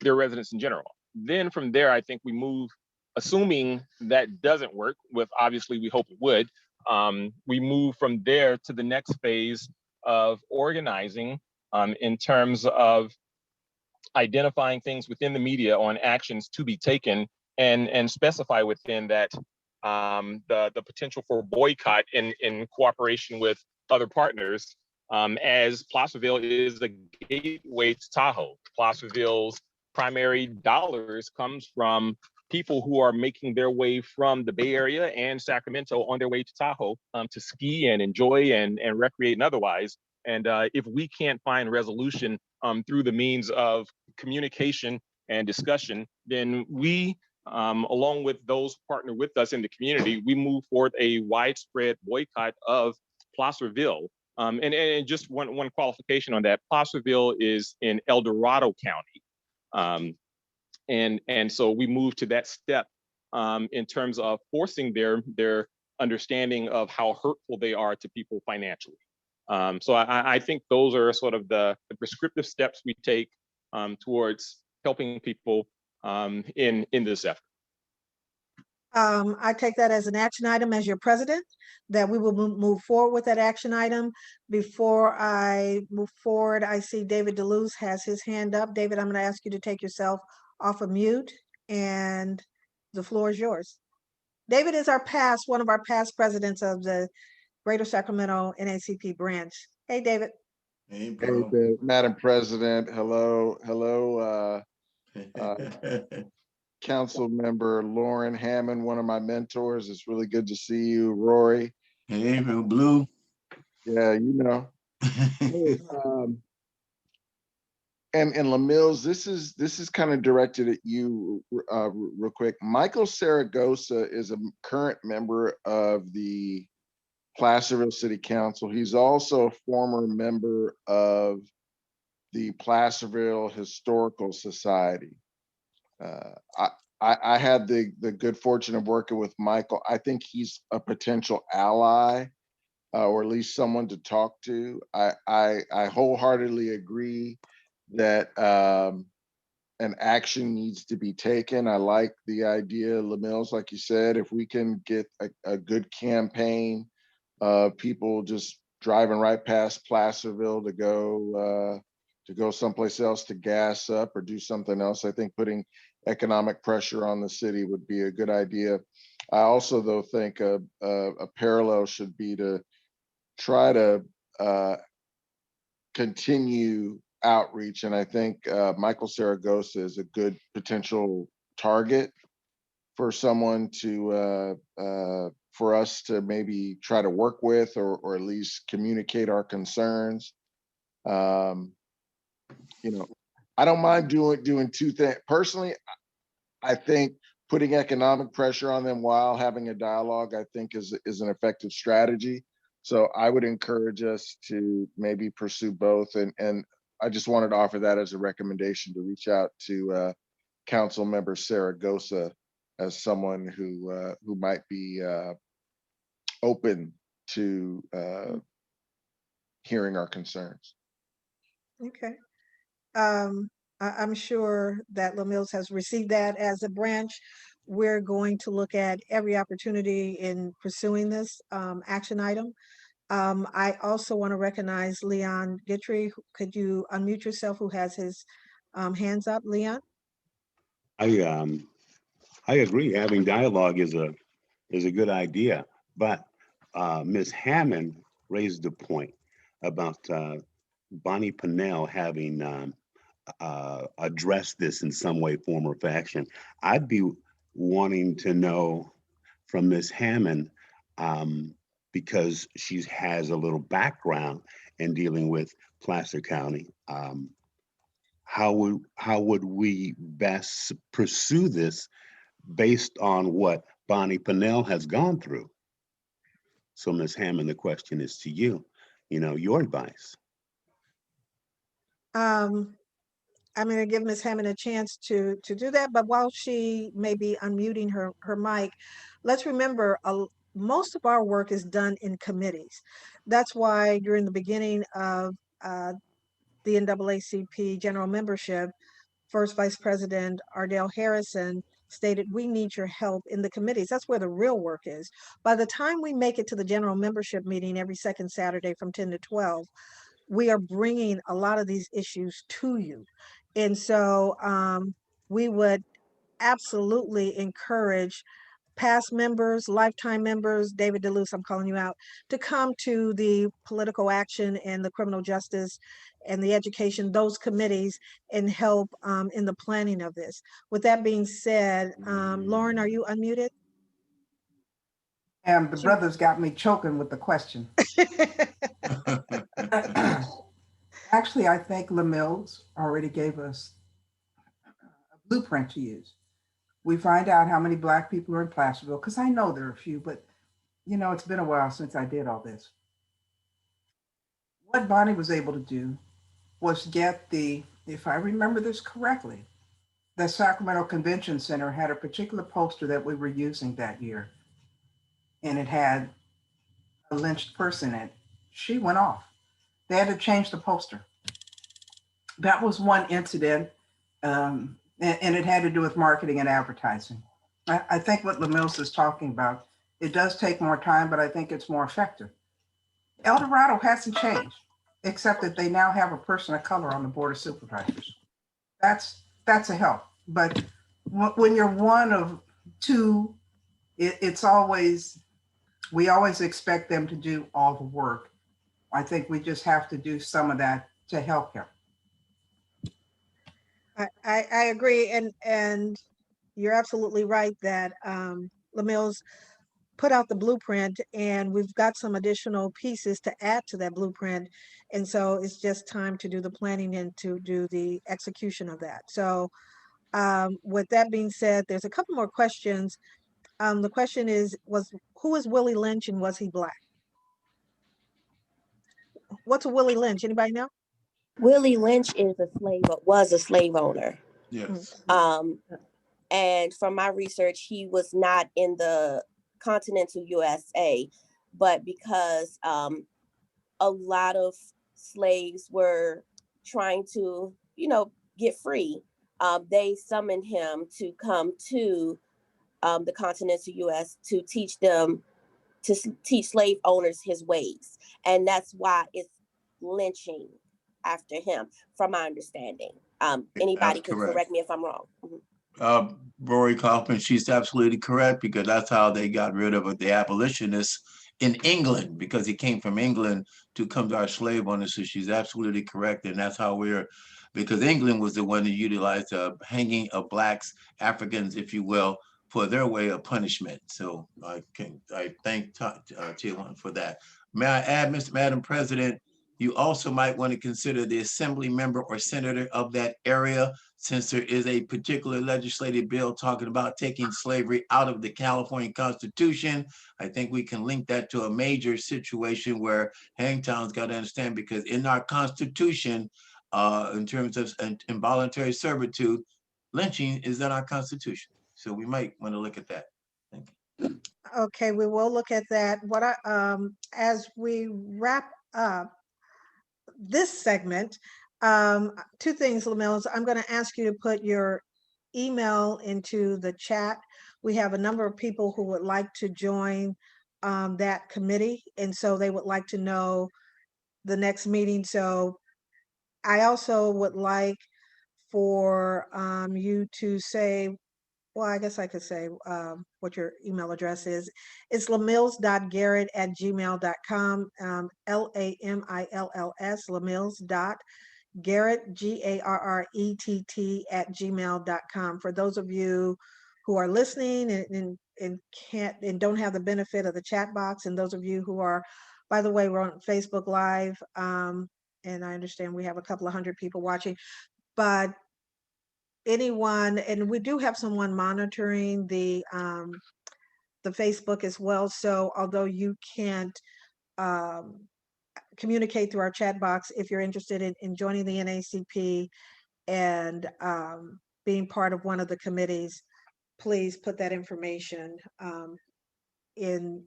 their residents in general. Then from there, I think we move, assuming that doesn't work, with obviously we hope it would, we move from there to the next phase of organizing in terms of identifying things within the media on actions to be taken, and specify within that the potential for boycott in cooperation with other partners, as Placerville is the gateway to Tahoe. Placerville's primary dollars comes from people who are making their way from the Bay Area and Sacramento on their way to Tahoe to ski and enjoy and recreate and otherwise. And if we can't find resolution through the means of communication and discussion, then we, along with those partner with us in the community, we move forward a widespread boycott of Placerville. And just one qualification on that, Placerville is in El Dorado County. And so we move to that step in terms of forcing their understanding of how hurtful they are to people financially. So I think those are sort of the prescriptive steps we take towards helping people in this effort. I take that as an action item as your president, that we will move forward with that action item. Before I move forward, I see David DeLuz has his hand up. David, I'm going to ask you to take yourself off of mute, and the floor is yours. David is one of our past presidents of the Greater Sacramento NAACP branch. Hey, David. Hey, bro. Hey, Madam President. Hello. Council member Lauren Hammond, one of my mentors. It's really good to see you, Rory. Hey, Blue. Yeah, you know. Hey, and LaMills, this is kind of directed at you real quick. Michael Saragosa is a current member of the Placerville City Council. He's also a former member of the Placerville Historical Society. I had the good fortune of working with Michael. I think he's a potential ally, or at least someone to talk to. I wholeheartely agree that an action needs to be taken. I like the idea, LaMills, like you said, if we can get a good campaign of people just driving right past Placerville to go someplace else to gas up or do something else. I think putting economic pressure on the city would be a good idea. I also, though, think a parallel should be to try to continue outreach. And I think Michael Saragosa is a good potential target for someone to, for us to maybe try to work with, or at least communicate our concerns. You know, I don't mind doing two things. Personally, I think putting economic pressure on them while having a dialogue, I think is an effective strategy. So I would encourage us to maybe pursue both. And I just wanted to offer that as a recommendation to reach out to Council Member Saragosa as someone who might be open to hearing our concerns. Okay. I'm sure that LaMills has received that as a branch. We're going to look at every opportunity in pursuing this action item. I also want to recognize Leon Gitry. Could you unmute yourself, who has his hands up, Leon? I agree. Having dialogue is a good idea, but Ms. Hammond raised the point about Bonnie Pennell having addressed this in some way, form, or fashion. I'd be wanting to know from Ms. Hammond, because she has a little background in dealing with Placer County. How would we best pursue this based on what Bonnie Pennell has gone through? So, Ms. Hammond, the question is to you. Your advice. I'm going to give Ms. Hammond a chance to do that, but while she may be unmuting her mic, let's remember most of our work is done in committees. That's why during the beginning of the NAACP general membership, First Vice President Ardell Harrison stated, we need your help in the committees. That's where the real work is. By the time we make it to the general membership meeting every second Saturday from 10 to 12, we are bringing a lot of these issues to you. And so we would absolutely encourage past members, lifetime members, David DeLuce, I'm calling you out, to come to the political action and the criminal justice and the education, those committees, and help in the planning of this. With that being said, Lauren, are you unmuted? And the brothers got me choking with the question. Actually, I think LaMills already gave us a blueprint to use. We find out how many Black people are in Placerville, because I know there are a few, but it's been a while since I did all this. What Bonnie was able to do was get if I remember this correctly, the Sacramento Convention Center had a particular poster that we were using that year, and it had a lynched person in it. She went off. They had to change the poster. That was one incident, and it had to do with marketing and advertising. I think what LaMills is talking about, it does take more time, but I think it's more effective. El Dorado hasn't changed, except that they now have a person of color on the board of supervisors. That's a help. But when you're one of two, it's always, we always expect them to do all the work. I think we just have to do some of that to help him. I agree, and you're absolutely right that LaMills put out the blueprint, and we've got some additional pieces to add to that blueprint, and so it's just time to do the planning and to do the execution of that. So with that being said, there's a couple more questions. The question is, who is Willie Lynch, and was he Black? What's a Willie Lynch? Anybody know? Willie Lynch was a slave owner. Yes. And from my research, he was not in the continental USA, but because a lot of slaves were trying to, get free, they summoned him to come to the continental US to teach slave owners his ways. And that's why it's lynching after him, from my understanding. Anybody That's could correct. correct me if I'm wrong. Rory Kaufman, she's absolutely correct, because that's how they got rid of the abolitionists in England, because he came from England to come to our slave owners. So she's absolutely correct. And that's how because England was the one that utilized hanging of blacks, Africans, if you will, for their way of punishment. So I thank Tijuana for that. May I add, Madam President, you also might want to consider the assembly member or senator of that area, since there is a particular legislative bill talking about taking slavery out of the California Constitution. I think we can link that to a major situation where Hangtown's got to understand, because in our Constitution, in terms of involuntary servitude, lynching is in our Constitution. So we might want to look at that. Thank you. Okay, we will look at that. As we wrap up this segment, two things, Lamills. I'm going to ask you to put your email into the chat. We have a number of people who would like to join that committee, and so they would like to know the next meeting. So I also would like for you to say, well, I guess I could say what your email address is. It's lamills.garrett@gmail.com, LAMILLS, lamills.garrett, GARRETT @gmail.com. For those of you who are listening and don't have the benefit of the chat box, and those of you who are, by the way, we're on Facebook Live, and I understand we have a couple of hundred people watching, but anyone, and we do have someone monitoring the Facebook as well. So although you can't communicate through our chat box, if you're interested in joining the NAACP and being part of one of the committees, please put that information in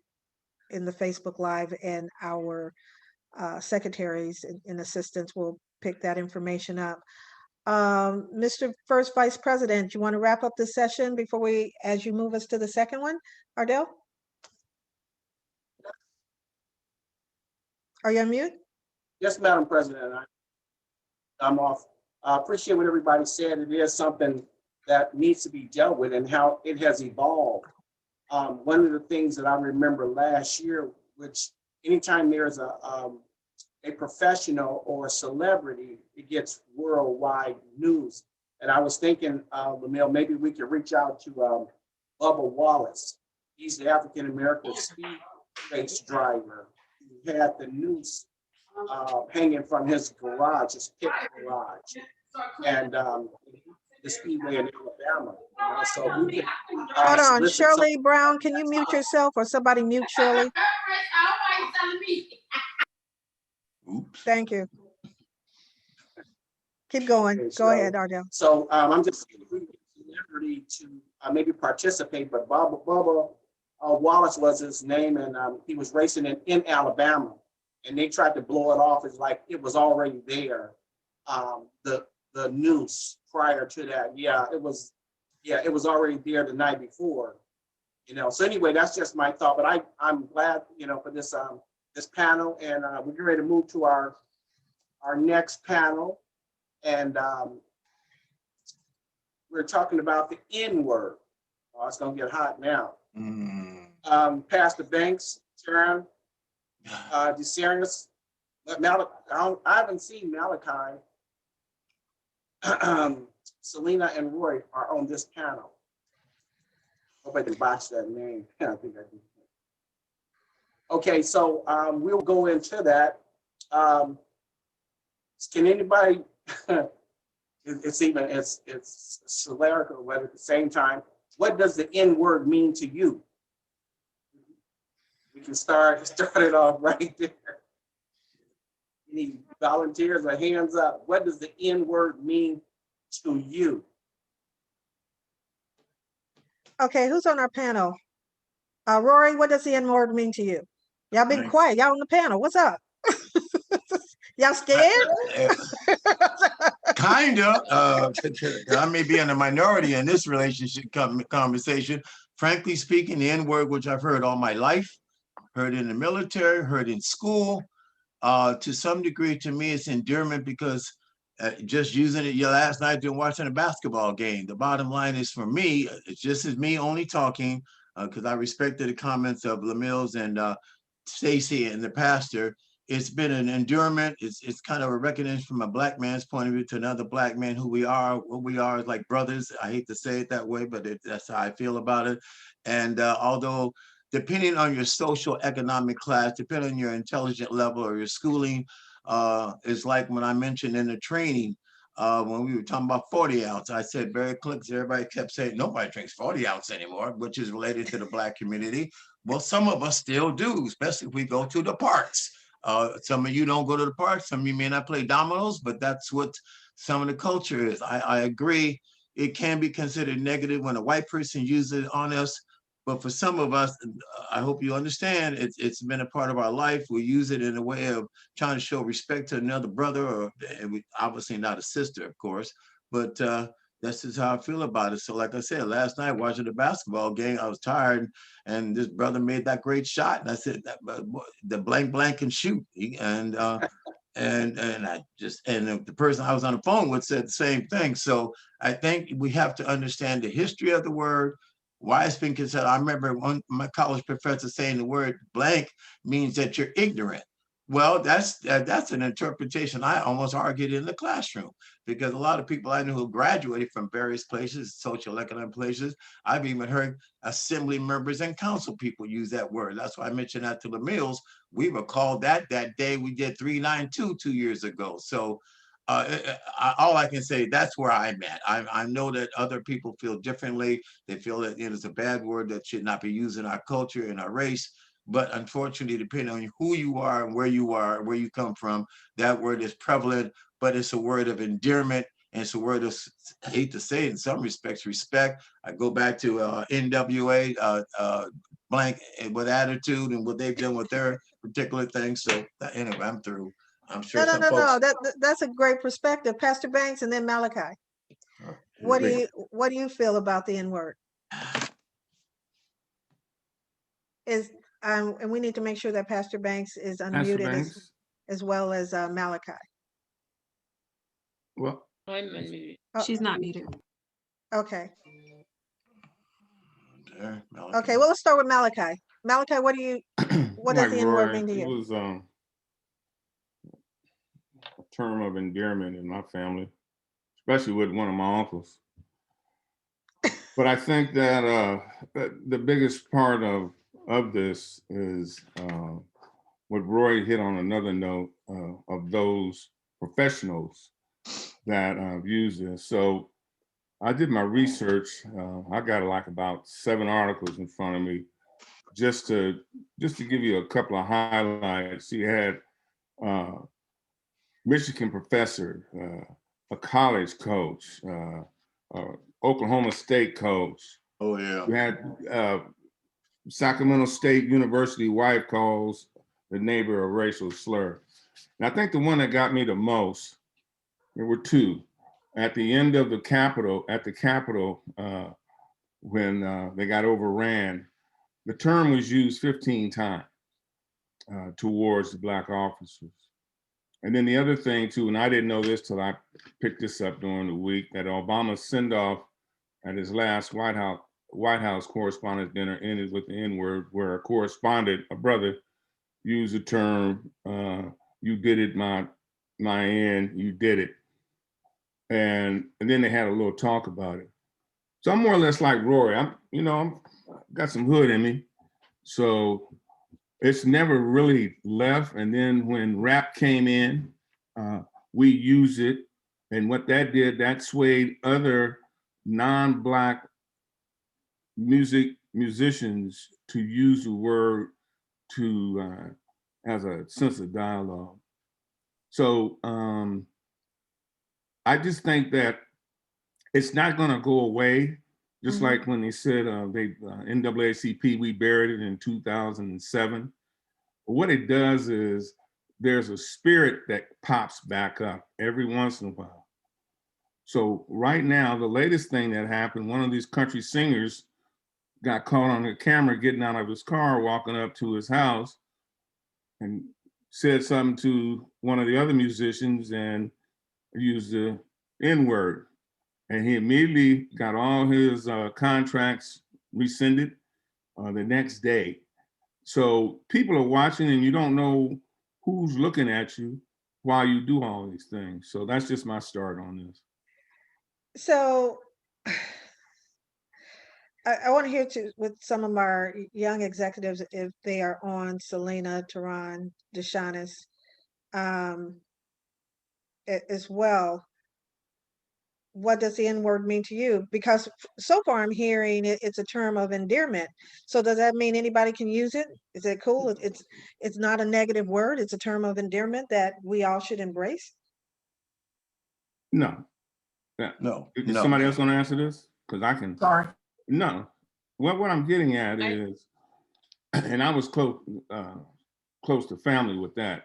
the Facebook Live, and our secretaries and assistants will pick that information up. Mr. First Vice President, you want to wrap up this session as you move us to the second one? Ardell? Are you on mute? Yes, Madam President, I'm off. I appreciate what everybody said. It is something that needs to be dealt with and how it has evolved. One of the things that I remember last year, which anytime there's a professional or a celebrity, it gets worldwide news. And I was thinking, Lamille, maybe we could reach out to Bubba Wallace. He's the African-American speed race driver who had the noose hanging from his garage, his pit garage, and the speedway in Alabama. So we could, hold on, Shirley Brown, can you mute yourself, or somebody mute Shirley? Oops. Thank you. Keep going. Okay, Go ahead, Ardell. So I'm just saying, we need celebrity to maybe participate, but Bubba Wallace was his name, and he was racing in Alabama, and they tried to blow it off as like it was already there. The noose prior to that, it was already there the night before. So anyway, that's just my thought. But I'm glad for this this panel, and we're getting ready to move to our next panel, and we're talking about the N word. Oh, it's gonna get hot now. Pastor Banks, Sharon, DeSarius, I haven't seen Malachi. Selena and Roy are on this panel. Hope I can botch that name. I think I did. Okay, so we'll go into that. Can anybody? it's hysterical, but at the same time, what does the N word mean to you? We can start it off right there. Any Volunteers or hands up. What does the N word mean to you? Okay, who's on our panel? Rory, what does the N word mean to you? Y'all been Right. quiet. Y'all on the panel. What's up? Y'all scared? Kinda. I may be in a minority in this relationship conversation. Frankly speaking, the N word, which I've heard all my life, heard in the military, heard in school. To some degree, to me, it's endearment because just using it last night during watching a basketball game. The bottom line is for me, it's just as me only talking, because I respected the comments of LaMills and Stacy and the pastor. It's been an endearment. It's kind of a recognition from a Black man's point of view to another Black man who we are. What we are is like brothers. I hate to say it that way, but that's how I feel about it. And although depending on your social economic class, depending on your intelligent level or your schooling, it's like when I mentioned in the training, when we were talking about 40 ounce, I said very quick, everybody kept saying nobody drinks 40 ounce anymore, which is related to the Black community. Well, some of us still do, especially if we go to the parks. Some of you don't go to the parks, some of you may not play dominoes, but that's what some of the culture is. I agree, it can be considered negative when a white person uses it on us. But for some of us, I hope you understand, it's been a part of our life. We use it in a way of trying to show respect to another brother, or obviously not a sister, of course, but that's just how I feel about it. So like I said, last night watching the basketball game, I was tired and this brother made that great shot. And I said, the blank can shoot. And I just, and the person I was on the phone with said the same thing. So I think we have to understand the history of the word, why it's been considered. I remember my college professor saying the word blank means that you're ignorant. Well, that's an interpretation I almost argued in the classroom, because a lot of people I know who graduated from various places, social economic places, I've even heard assembly members and council people use that word. That's why I mentioned that to the Mills. We were called that day we did 392 2 years ago. So all I can say, that's where I'm at. I know that other people feel differently. They feel that it is a bad word that should not be used in our culture, in our race. But unfortunately, depending on who you are and where you come from, that word is prevalent, but it's a word of endearment. And it's a word of, I hate to say it, in some respects, respect. I go back to NWA, blank with attitude and what they've done with their particular thing. So anyway, I'm through. I'm sure some folks. No. That's a great perspective. Pastor Banks and then Malachi. What do you feel about the N word? And we need to make sure that Pastor Banks is unmuted as well as Malachi. Well, I'm unmuted. She's not muted. Okay. Okay, well, let's start with Malachi. Malachi, what does the N word mean to you? It was a term of endearment in my family, especially with one of my uncles. But I think that the biggest part of this is what Roy hit on another note of those professionals that use this. So I did my research. I got like about 7 articles in front of me, just to give you a couple of highlights. You had Michigan professor, a college coach, Oklahoma State coach. Oh yeah. You had Sacramento State University wife calls the neighbor a racial slur. And I think the one that got me the most, there were 2. At the end of the Capitol, when they got overran, the term was used 15 times towards the Black officers. And then the other thing too, and I didn't know this till I picked this up during the week, that Obama's send-off at his last White House Correspondents' Dinner ended with the N-word, where a correspondent, a brother, used the term, "You did it, my end, you did it." And then they had a little talk about it. So I'm more or less like Rory. I'm got some hood in me, so it's never really left. And then when rap came in, we used it, and what that did, that swayed other non-Black musicians to use the word to as a sense of dialogue. So I just think that it's not going to go away. Just like when they said NAACP, we buried it in 2007. What it does is there's a spirit that pops back up every once in a while. So right now, the latest thing that happened, one of these country singers got caught on the camera getting out of his car, walking up to his house, and said something to one of the other musicians and used the N-word. And he immediately got all his contracts rescinded the next day. So people are watching and you don't know who's looking at you while you do all these things. So that's just my start on this. So I want to hear with some of our young executives, if they are on, Selena, Tehran, Deshanis, as well. What does the N-word mean to you? Because so far I'm hearing it's a term of endearment. So does that mean anybody can use it? Is it cool? It's not a negative word. It's a term of endearment that we all should embrace. No. No. Is somebody else going to answer this? Because I can. Sorry. No. What I'm getting at is, and I was close to family with that,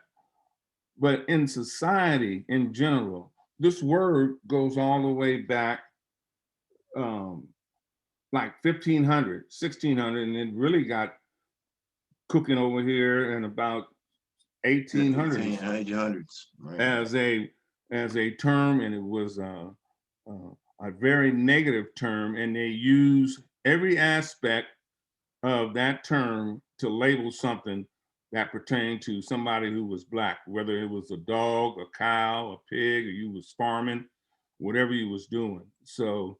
but in society in general, this word goes all the way back like 1500, 1600, and it really got cooking over here in about 1800s right. as a term, and it was a very negative term, and they use every aspect of that term to label something that pertained to somebody who was Black, whether it was a dog, a cow, a pig, or you was farming, whatever you was doing. So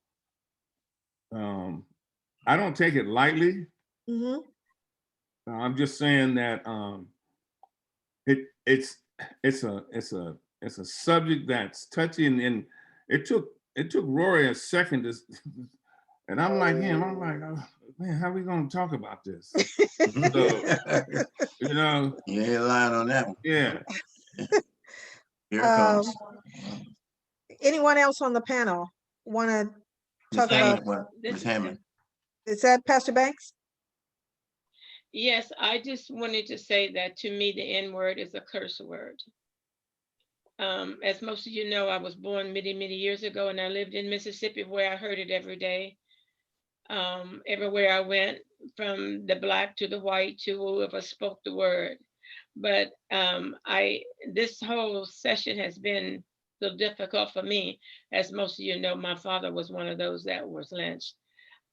I don't take it lightly. I'm just saying that it's a subject that's touchy, and it took Rory a second to, and I'm like him. I'm like, oh, man, how are we going to talk about this? So, you know, you ain't lying on that one. Yeah. Here it comes. Anyone else on the panel want to talk about? Ms. Hammond. Is that Pastor Banks? Yes, I just wanted to say that to me, the N-word is a curse word. As most of you know, I was born many, many years ago, and I lived in Mississippi where I heard it every day. Everywhere I went, from the Black to the white to whoever spoke the word. But this whole session has been so difficult for me. As most of you know, my father was one of those that was lynched.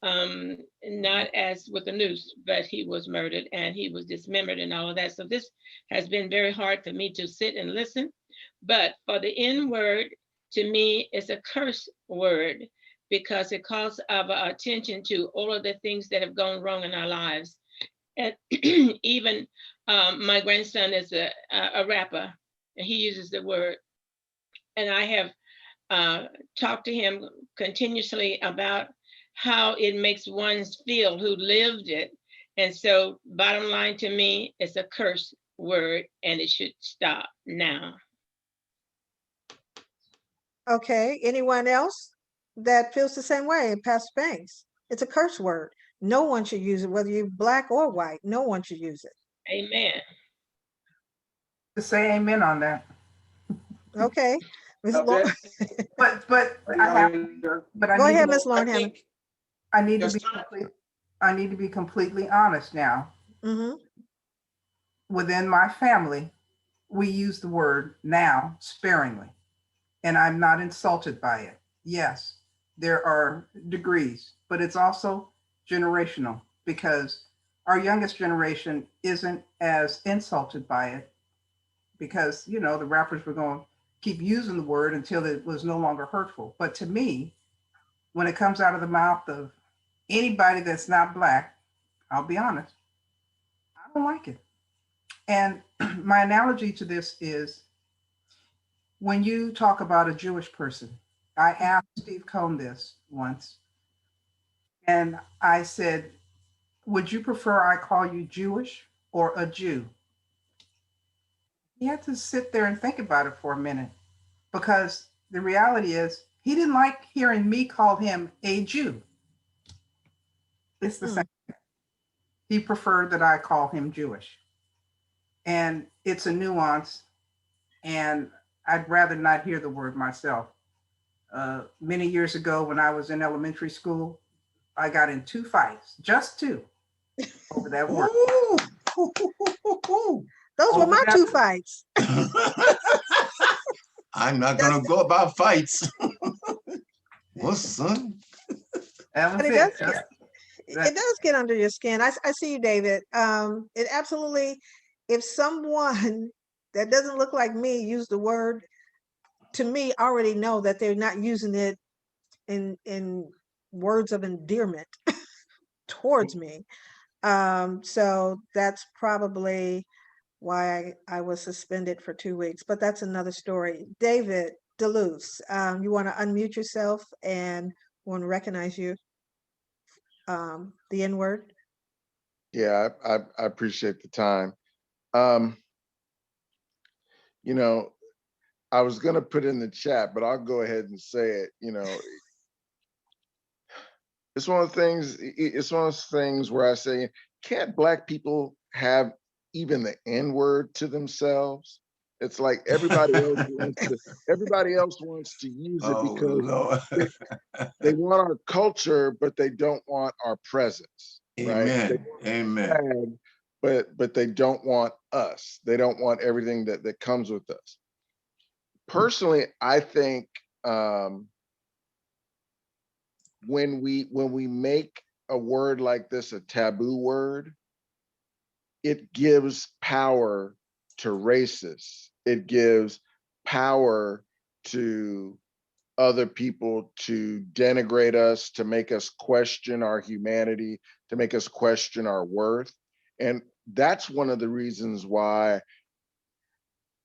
Not as with the noose, but he was murdered and he was dismembered and all of that. So this has been very hard for me to sit and listen. But for the N-word, to me, it's a curse word because it calls our attention to all of the things that have gone wrong in our lives. And even my grandson is a rapper, and he uses the word. And I have talked to him continuously about how it makes one feel who lived it. And so bottom line to me, it's a curse word and it should stop now. Okay, anyone else that feels the same way? Pastor Banks, it's a curse word. No one should use it, whether you're Black or white. No one should use it. Amen. To say amen on that. Okay. But I Go ahead, Ms. Lauren Hammond. I need to be completely honest now. Within my family, we use the word now sparingly, and I'm not insulted by it. Yes, there are degrees, but it's also generational because our youngest generation isn't as insulted by it because, you know, the rappers were going to keep using the word until it was no longer hurtful. But to me, when it comes out of the mouth of anybody that's not Black, I'll be honest, I don't like it. And my analogy to this is when you talk about a Jewish person, I asked Steve Cohn this once, and I said, would you prefer I call you Jewish or a Jew? He had to sit there and think about it for a minute, because the reality is he didn't like hearing me call him a Jew. It's the same. He preferred that I call him Jewish. And it's a nuance, and I'd rather not hear the word myself. Many years ago, when I was in elementary school, I got in 2 fights, just 2, over that word. Those were my 2 fights. I'm not gonna go about fights. What's son? That was But it. it does get under your skin. I see you, David. It absolutely, if someone that doesn't look like me use the word, to me, already know that they're not using it in words of endearment towards me. So that's probably why I was suspended for 2 weeks, but that's another story. David Deleuze, you want to unmute yourself and want to recognize you, the N-word? Yeah, I appreciate the time. You know, I was gonna put in the chat, but I'll go ahead and say it. You know, it's one of the things. It's one of those things where I say, can't Black people have even the N-word to themselves? It's like everybody else wants to use it because Lord. they want our culture, but they don't want our presence. Amen. Right? Amen. But they don't want us. They don't want everything that comes with us. Personally, I think when we make a word like this a taboo word, it gives power to racists. It gives power to other people to denigrate us, to make us question our humanity, to make us question our worth. And that's one of the reasons why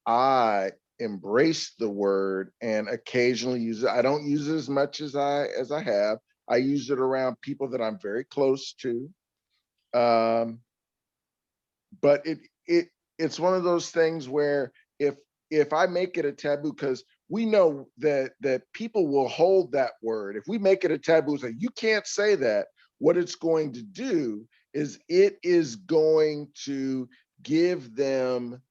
I embrace the word and occasionally use it. I don't use it as much as I have. I use it around people that I'm very close to. But it's one of those things where if I make it a taboo, because we know that people will hold that word. If we make it a taboo, say you can't say that, what it's going to do is it is going to give them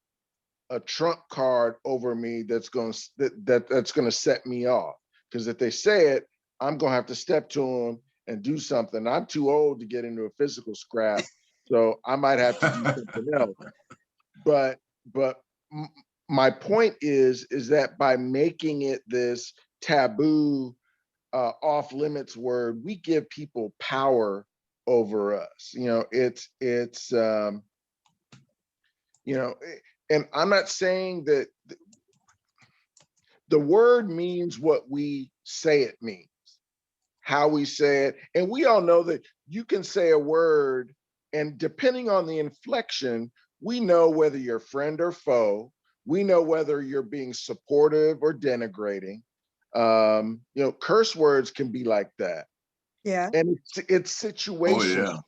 a trump card over me that's going to set me off. Because if they say it, I'm going to have to step to them and do something. I'm too old to get into a physical scrap, so I might have to do something else. But my point is that by making it this taboo, off limits word, we give people power over us. You know, it's you know, and I'm not saying that the word means what we say it means, how we say it. And we all know that you can say a word, and depending on the inflection, we know whether you're friend or foe. We know whether you're being supportive or denigrating. You know, curse words can be like that. Yeah. And it's situational. Oh, yeah.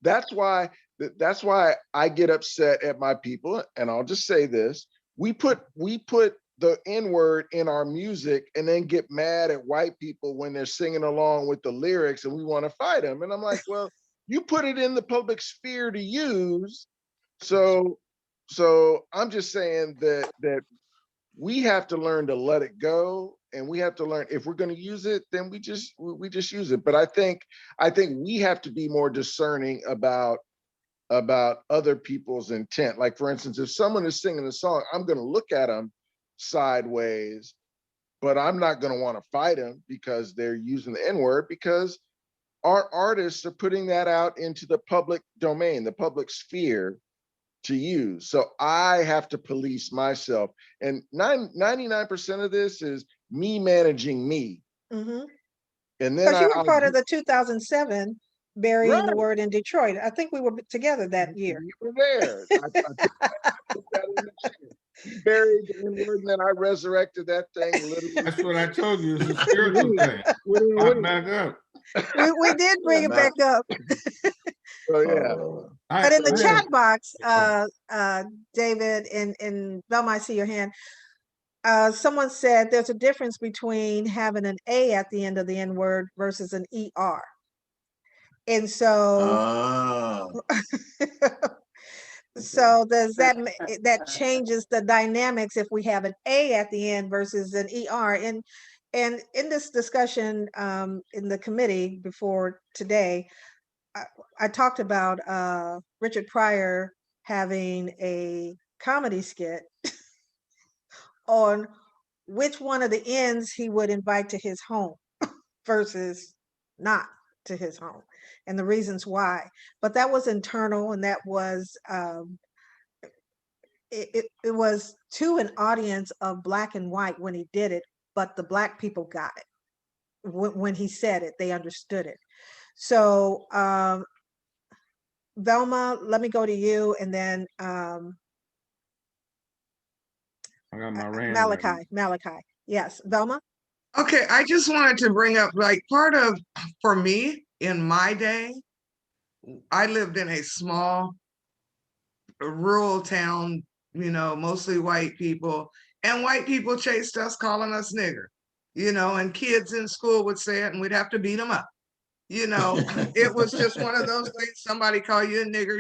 That's why I get upset at my people, and I'll just say this: we put the N-word in our music, and then get mad at white people when they're singing along with the lyrics, and we want to fight them. And I'm like, well, you put it in the public sphere to use, so I'm just saying that we have to learn to let it go, and we have to learn, if we're going to use it, then we just use it. But I think we have to be more discerning about other people's intent. Like, for instance, if someone is singing a song, I'm going to look at them sideways, but I'm not going to want to fight them because they're using the N-word, because our artists are putting that out into the public domain, the public sphere, to use. So I have to police myself. And 99% of this is me managing me. Mm-hmm. And then because you were part of the 2007 burying the Right. word in Detroit. I think we were together that year. You were there. I put that in the chat. You buried the N-word, and then I resurrected that thing literally. That's what I told you. It's a spiritual thing. Pop back up. We did bring it back up. So, yeah. But in the I chat have- box, David and Velma, I see your hand. Someone said there's a difference between having an A at the end of the N word versus an ER. And so, so does that changes the dynamics if we have an A at the end versus an ER? And in this discussion in the committee before today, I talked about Richard Pryor having a comedy skit on which one of the ends he would invite to his home versus not to his home, and the reasons why. But that was internal, and that was it was to an audience of Black and white when he did it, but the Black people got it. When he said it, they understood it. So Velma, let me go to you, and then I got my Rand ready. Malachi. Yes, Velma. Okay, I just wanted to bring up, like, part of, for me, in my day, I lived in a small rural town, you know, mostly white people, and white people chased us calling us nigger, you know, and kids in school would say it and we'd have to beat them up. You know, it was just one of those things. Somebody call you a nigger,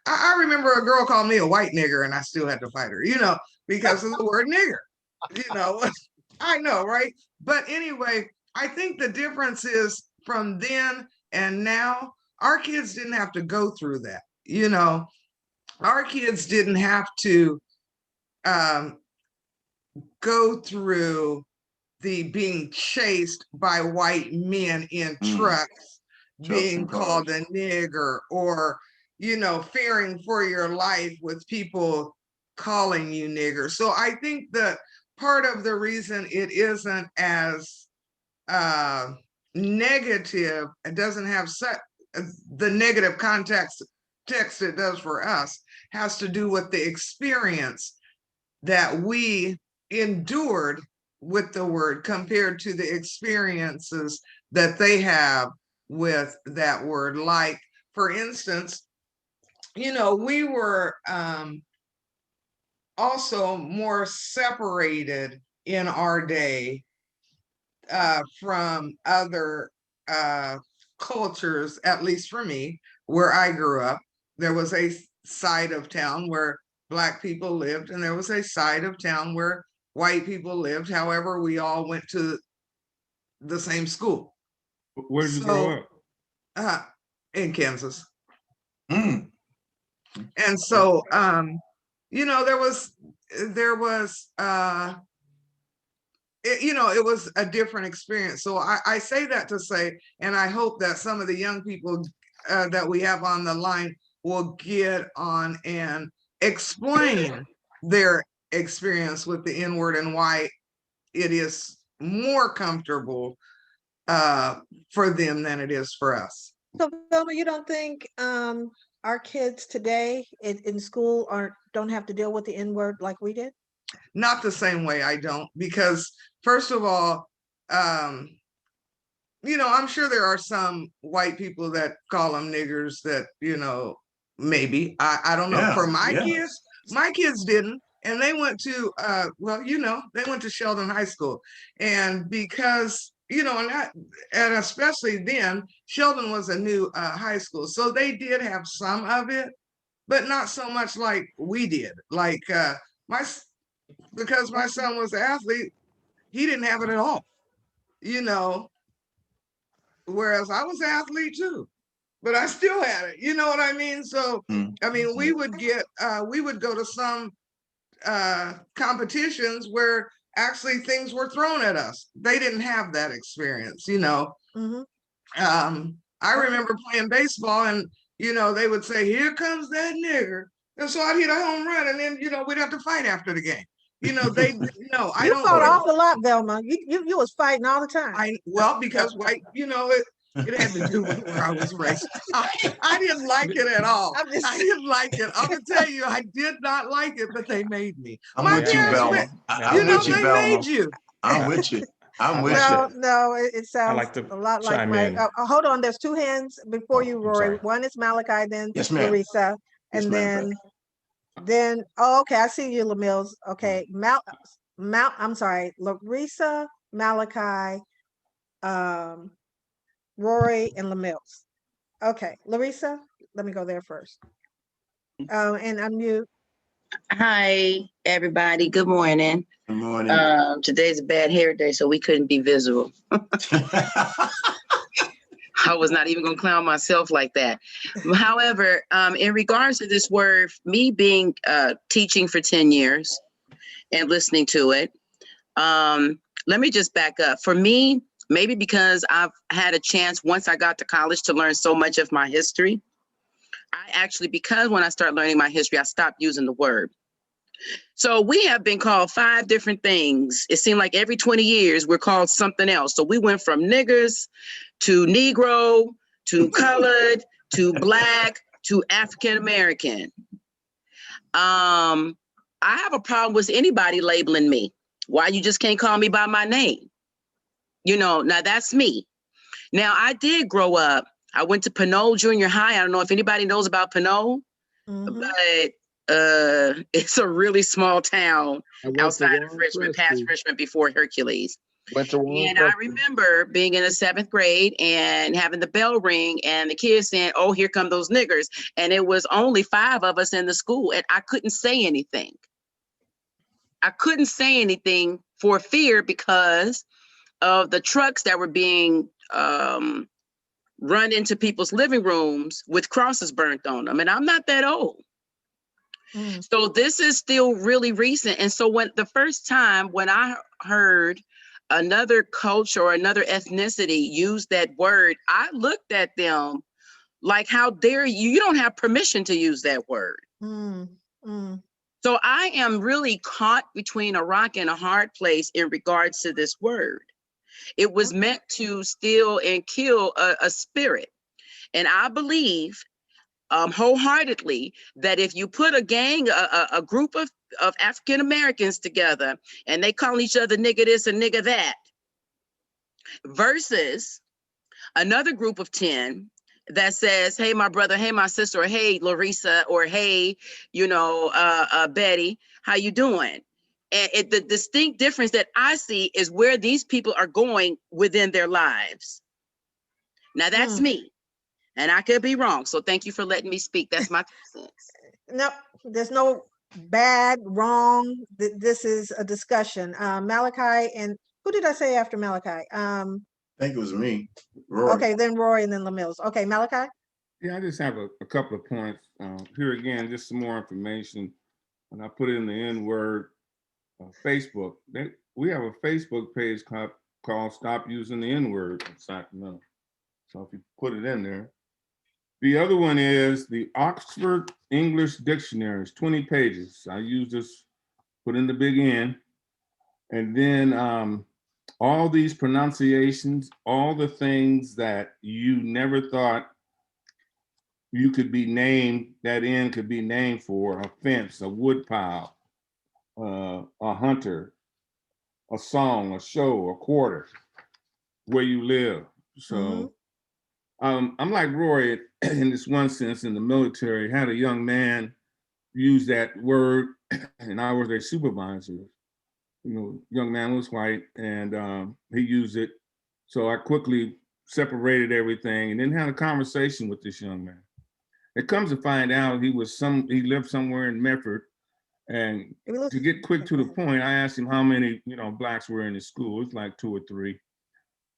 I remember a girl called me a white nigger and I still had to fight her, you know, because of the word nigger, you know. I know, right? But anyway, I think the difference is from then and now, our kids didn't have to go through that, you know. Our kids didn't have to go through the being chased by white men in trucks, being called a nigger, or, you know, fearing for your life with people calling you nigger. So I think that part of the reason it isn't as negative, it doesn't have such the negative text it does for us, has to do with the experience that we endured with the word compared to the experiences that they have with that word. Like, for instance, you know, we were also more separated in our day from other cultures, at least for me, where I grew up. There was a side of town where Black people lived, and there was a side of town where white people lived. However, we all went to the same school. Where did you grow up? In Kansas. And so, you know, there was, you know, it was a different experience. So I say that to say, and I hope that some of the young people that we have on the line will get on and explain their experience with the N-word and why it is more comfortable for them than it is for us. So Velma, you don't think our kids today in school don't have to deal with the N-word like we did? Not the same way, I don't, because first of all, you know, I'm sure there are some white people that call them niggers that, you know, maybe, I don't know. Yeah, For my yeah. my kids didn't. And they went to, well, you know, they went to Sheldon High School. And because, you know, and especially then, Sheldon was a new high school. So they did have some of it, but not so much like we did. Like because my son was an athlete, he didn't have it at all, you know, whereas I was an athlete too, but I still had it, you know what I mean? So, I mean, we would go to some competitions where actually things were thrown at us. They didn't have that experience, you know. I remember playing baseball and, you know, they would say, here comes that nigger. And so I'd hit a home run and then, you know, we'd have to fight after the game. You know, they no, I don't. You fought awful lot, Velma. You was fighting all the time. Well, because white, you know, it had to do with where I was raised. I didn't like it at all. I didn't like it. I'm gonna tell you, I did not like it, but they made me. I'm with you, Velma. I'm with you, Velma. I'm with you. I'm with No, you. no, it I'd sounds like to a lot like chime my, in. hold on, there's two hands before you, I'm Rory. sorry. One is Malachi, then Yes, ma'am. Larissa, Yes, and Madam then, oh, okay, I see you, Lamills. Okay, I'm sorry, Larissa, Malachi, Rory, and Lamills. Okay, Larissa, let me go there first. And unmute. Hi, everybody. Good morning. Good morning. Today's a bad hair day, so we couldn't be visible. I was not even going to clown myself like that. However, in regards to this word, me being teaching for 10 years and listening to it, let me just back up. For me, maybe because I've had a chance once I got to college to learn so much of my history, I actually, because when I started learning my history, I stopped using the word. So we have been called 5 different things. It seemed like every 20 years we're called something else. So we went from niggers to Negro to colored to Black to African American. I have a problem with anybody labeling me. Why you just can't call me by my name? You know, now that's me. Now I did grow up. I went to Pinole Junior High. I don't know if anybody knows about Pinole, but it's a really small town outside of Richmond, past Richmond, before Hercules. And I remember being in the 7th grade and having the bell ring and the kids saying, "Oh, here come those niggers." And it was only 5 of us in the school, and I couldn't say anything. I couldn't say anything for fear because of the trucks that were being run into people's living rooms with crosses burnt on them. And I'm not that old. So this is still really recent. And so when the first time when I heard another culture or another ethnicity use that word, I looked at them like, how dare you? You don't have permission to use that word. So I am really caught between a rock and a hard place in regards to this word. It was meant to steal and kill a spirit. And I believe wholeheartedly that if you put a gang, a group of African Americans together and they call each other nigger this and nigger that, versus another group of 10 that says, "Hey, my brother, hey, my sister," or "Hey, Larissa," or "Hey, you know, Betty, how you doing?" And the distinct difference that I see is where these people are going within their lives. Now that's me, and I could be wrong. So thank you for letting me speak. That's my 2 cents. No, there's no bad, wrong. This is a discussion. Malachi, and who did I say after Malachi? I think it was me. Rory. Okay, then Rory and then Lamills. Okay, Malachi? Yeah, I just have a couple of points. Here again, just some more information. When I put in the N-word, Facebook, we have a Facebook page called Stop Using the N-Word in Sacramento. So if you put it in there. The other one is the Oxford English Dictionary. It's 20 pages. I use this, put in the big N. And then all these pronunciations, all the things that you never thought you could be named, that N could be named for: a fence, a woodpile, a hunter, a song, a show, a quarter, where you live. So I'm like Roy in this one sense. In the military, had a young man use that word, and I was their supervisor. You know, young man was white, and he used it. So I quickly separated everything and then had a conversation with this young man. It comes to find out he lived somewhere in Medford. And to get quick to the point, I asked him how many, Blacks were in his school. It's like 2 or 3.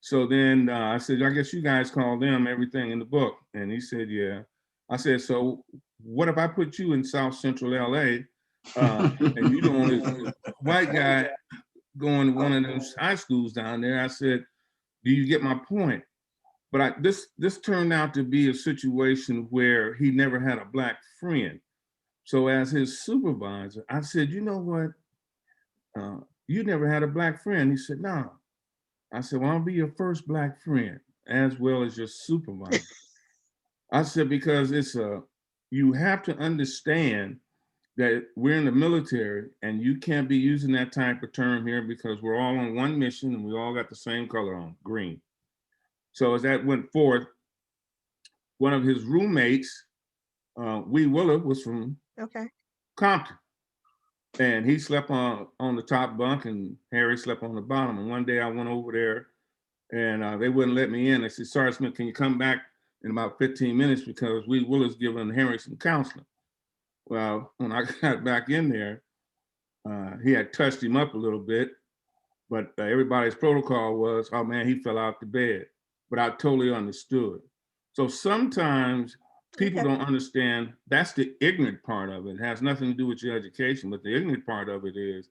So then I said, "I guess you guys call them everything in the book." And he said, "Yeah." I said, "So what if I put you in South Central LA and you're the only white guy going to one of those high schools down there?" I said, "Do you get my point?" But this turned out to be a situation where he never had a Black friend. So as his supervisor, I said, "You know what? You never had a Black friend." He said, "No." I said, "Well, I'll be your first Black friend as well as your supervisor." I said, because you have to understand that we're in the military and you can't be using that type of term here because we're all on one mission and we all got the same color on, green. So as that went forth, one of his roommates, Wee Willer, was from Compton. And he slept on the top bunk and Harry slept on the bottom. And one day I went over there and they wouldn't let me in. They said, Sergeant Smith, can you come back in about 15 minutes because Wee Willer's giving Harry some counseling. Well, when I got back in there, he had touched him up a little bit, but everybody's protocol was, oh man, he fell out the bed. But I totally understood. So sometimes people don't understand, that's the ignorant part of it. It has nothing to do with your education, but the ignorant part of it is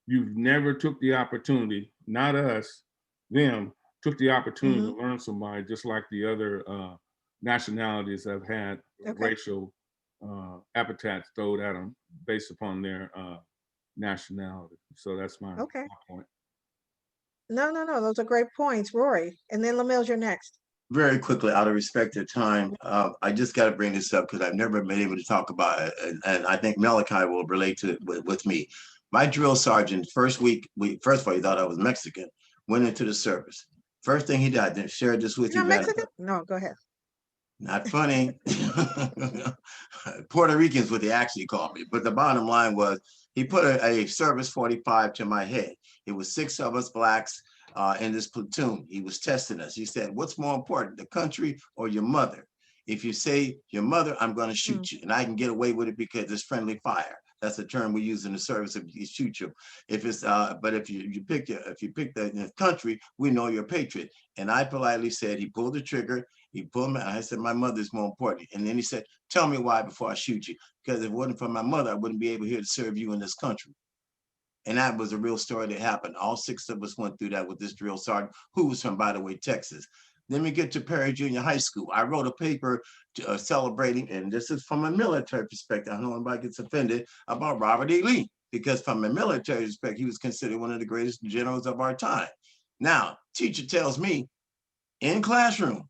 you've never took the opportunity, not us, them, took the opportunity to learn somebody just like the other nationalities have had racial epithets thrown at them based upon their nationality. So that's my point. No, those are great points, Rory. And then LaMills, you're next. Very quickly, out of respect of time, I just got to bring this up because I've never been able to talk about it. And I think Malachi will relate to it with me. My drill sergeant, first of all, he thought I was Mexican, went into the service. First thing he did, I didn't share this with you. Mexican? No, go ahead. Not funny. Puerto Ricans, what they actually called me. But the bottom line was he put a service 45 to my head. It was 6 of us blacks in this platoon. He was testing us. He said, what's more important, the country or your mother? If you say your mother, I'm going to shoot you. And I can get away with it because it's friendly fire. That's the term we use in the service. If you shoot you, if it's but if you pick the country, we know you're a patriot. And I politely said, he pulled the trigger. He pulled me. I said, my mother's more important. And then he said, tell me why before I shoot you. Because if it wasn't for my mother, I wouldn't be able here to serve you in this country. And that was a real story that happened. All 6 of us went through that with this drill sergeant, who was from, by the way, Texas. Then we get to Perry Junior High School. I wrote a paper celebrating, and this is from a military perspective. I don't know anybody gets offended about Robert E. Lee, because from a military perspective, he was considered one of the greatest generals of our time. Now, teacher tells me in classroom,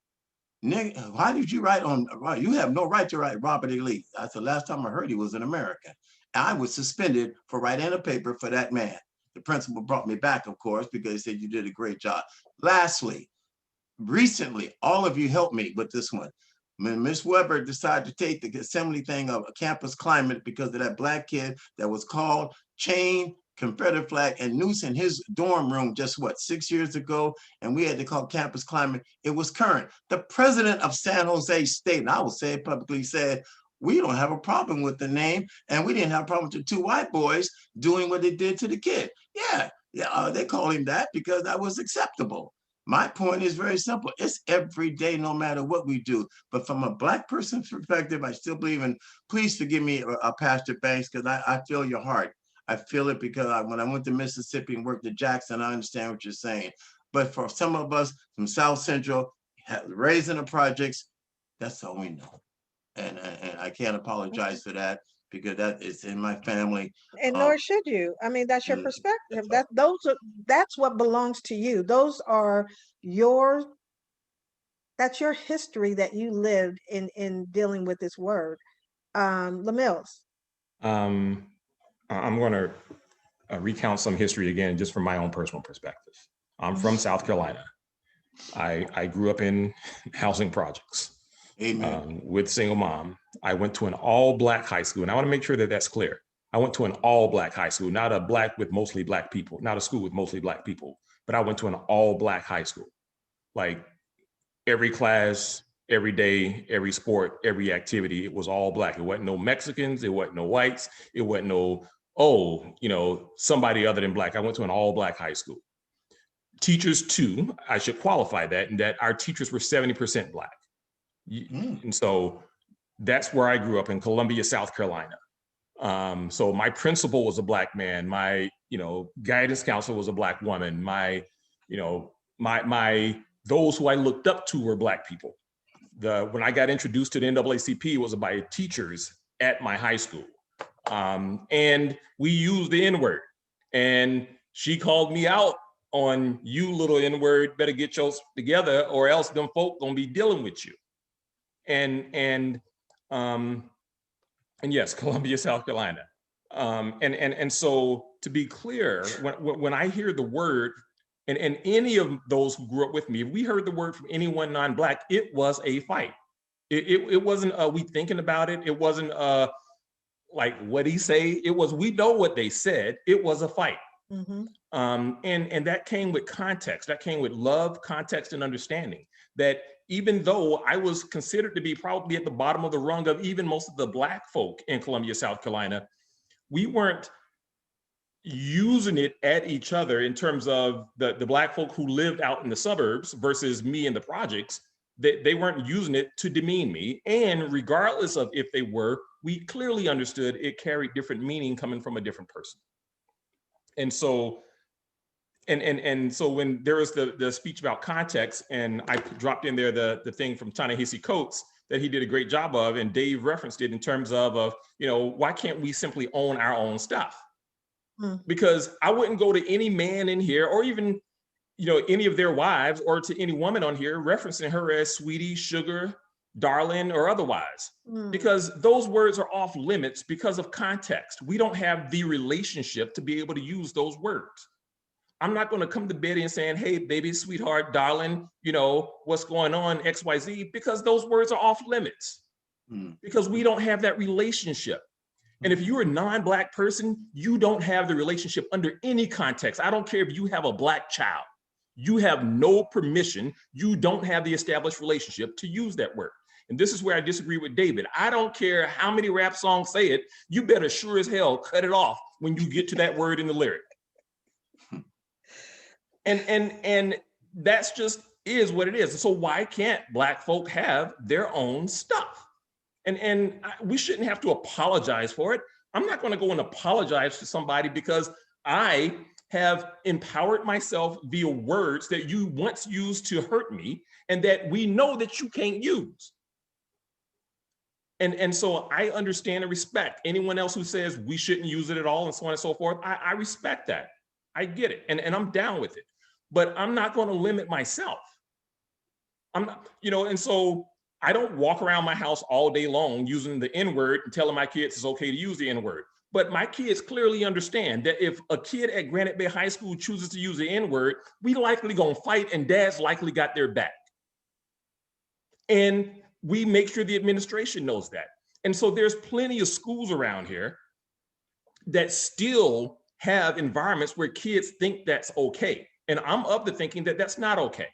Nick, why did you write on, you have no right to write Robert E. Lee. That's the last time I heard he was an American. I was suspended for writing a paper for that man. The principal brought me back, of course, because he said you did a great job. Lastly, recently, all of you helped me with this one. When Ms. Weber decided to take the assembly thing of campus climate because of that black kid that was called, chain, Confederate flag, and noose in his dorm room just what, 6 years ago, and we had to call campus climate, it was current. The president of San Jose State, and I will say it publicly, said, we don't have a problem with the name, and we didn't have a problem with the 2 white boys doing what they did to the kid. Yeah, they call him that because that was acceptable. My point is very simple. It's every day, no matter what we do. But from a black person's perspective, I still believe in, please forgive me, Pastor Banks, because I feel your heart. I feel it because when I went to Mississippi and worked at Jackson, I understand what you're saying. But for some of us from South Central, raised in the projects, that's all we know. And I can't apologize for that because that is in my family. And nor should you. I mean, that's your perspective. That's what belongs to you. Those are that's your history that you lived in dealing with this word. LaMills. I'm going to recount some history again, just from my own personal perspective. I'm from South Carolina. I grew up in housing projects. With single mom. I went to an all-black high school, and I want to make sure that that's clear. I went to an all-black high school, not a black with mostly black people, not a school with mostly black people, but I went to an all-black high school. Like every class, every day, every sport, every activity, it was all black. It wasn't no Mexicans, it wasn't no whites, it wasn't no, somebody other than black. I went to an all-black high school. Teachers too, I should qualify that, in that our teachers were 70% black. And so that's where I grew up, in Columbia, South Carolina. So my principal was a black man. My, guidance counselor was a black woman. My, those who I looked up to were black people. When I got introduced to the NAACP, it was by teachers at my high school. And we used the N-word. And she called me out on, you little N-word, better get yours together or else them folk gonna be dealing with you. And And yes, Columbia, South Carolina. And so to be clear, when I hear the word, and any of those who grew up with me, if we heard the word from anyone non-Black, it was a fight. It wasn't we thinking about it. It wasn't like what he say. It was, we know what they said. It was a fight. Mhm. And that came with context. That came with love, context, and understanding. That even though I was considered to be probably at the bottom of the rung of even most of the Black folk in Columbia, South Carolina, we weren't using it at each other in terms of the Black folk who lived out in the suburbs versus me in the projects. They weren't using it to demean me. And regardless of if they were, we clearly understood it carried different meaning coming from a different person. And so, and so when there was the speech about context, and I dropped in there the thing from Ta-Nehisi Coates that he did a great job of, and Dave referenced it in terms of you know, why can't we simply own our own stuff? Because I wouldn't go to any man in here, or even, you know, any of their wives, or to any woman on here referencing her as sweetie, sugar, darling, or otherwise, because those words are off limits because of context. We don't have the relationship to be able to use those words. I'm not going to come to bed and saying, hey, baby, sweetheart, darling, you know, what's going on, XYZ, because those words are off limits, because we don't have that relationship. And if you're a non-Black person, you don't have the relationship under any context. I don't care if you have a Black child. You have no permission. You don't have the established relationship to use that word. And this is where I disagree with David. I don't care how many rap songs say it. You better sure as hell cut it off when you get to that word in the lyric. And that's just is what it is. So why can't Black folk have their own stuff? And we shouldn't have to apologize for it. I'm not going to go and apologize to somebody because I have empowered myself via words that you once used to hurt me and that we know that you can't use. And so I understand and respect anyone else who says we shouldn't use it at all and so on and so forth. I respect that. I get it. And I'm down with it. But I'm not going to limit myself. I'm not, you know, and so I don't walk around my house all day long using the N-word and telling my kids it's okay to use the N-word. But my kids clearly understand that if a kid at Granite Bay High School chooses to use the N-word, we likely gonna fight and dad's likely got their back. And we make sure the administration knows that. And so there's plenty of schools around here that still have environments where kids think that's okay. And I'm of the thinking that that's not okay.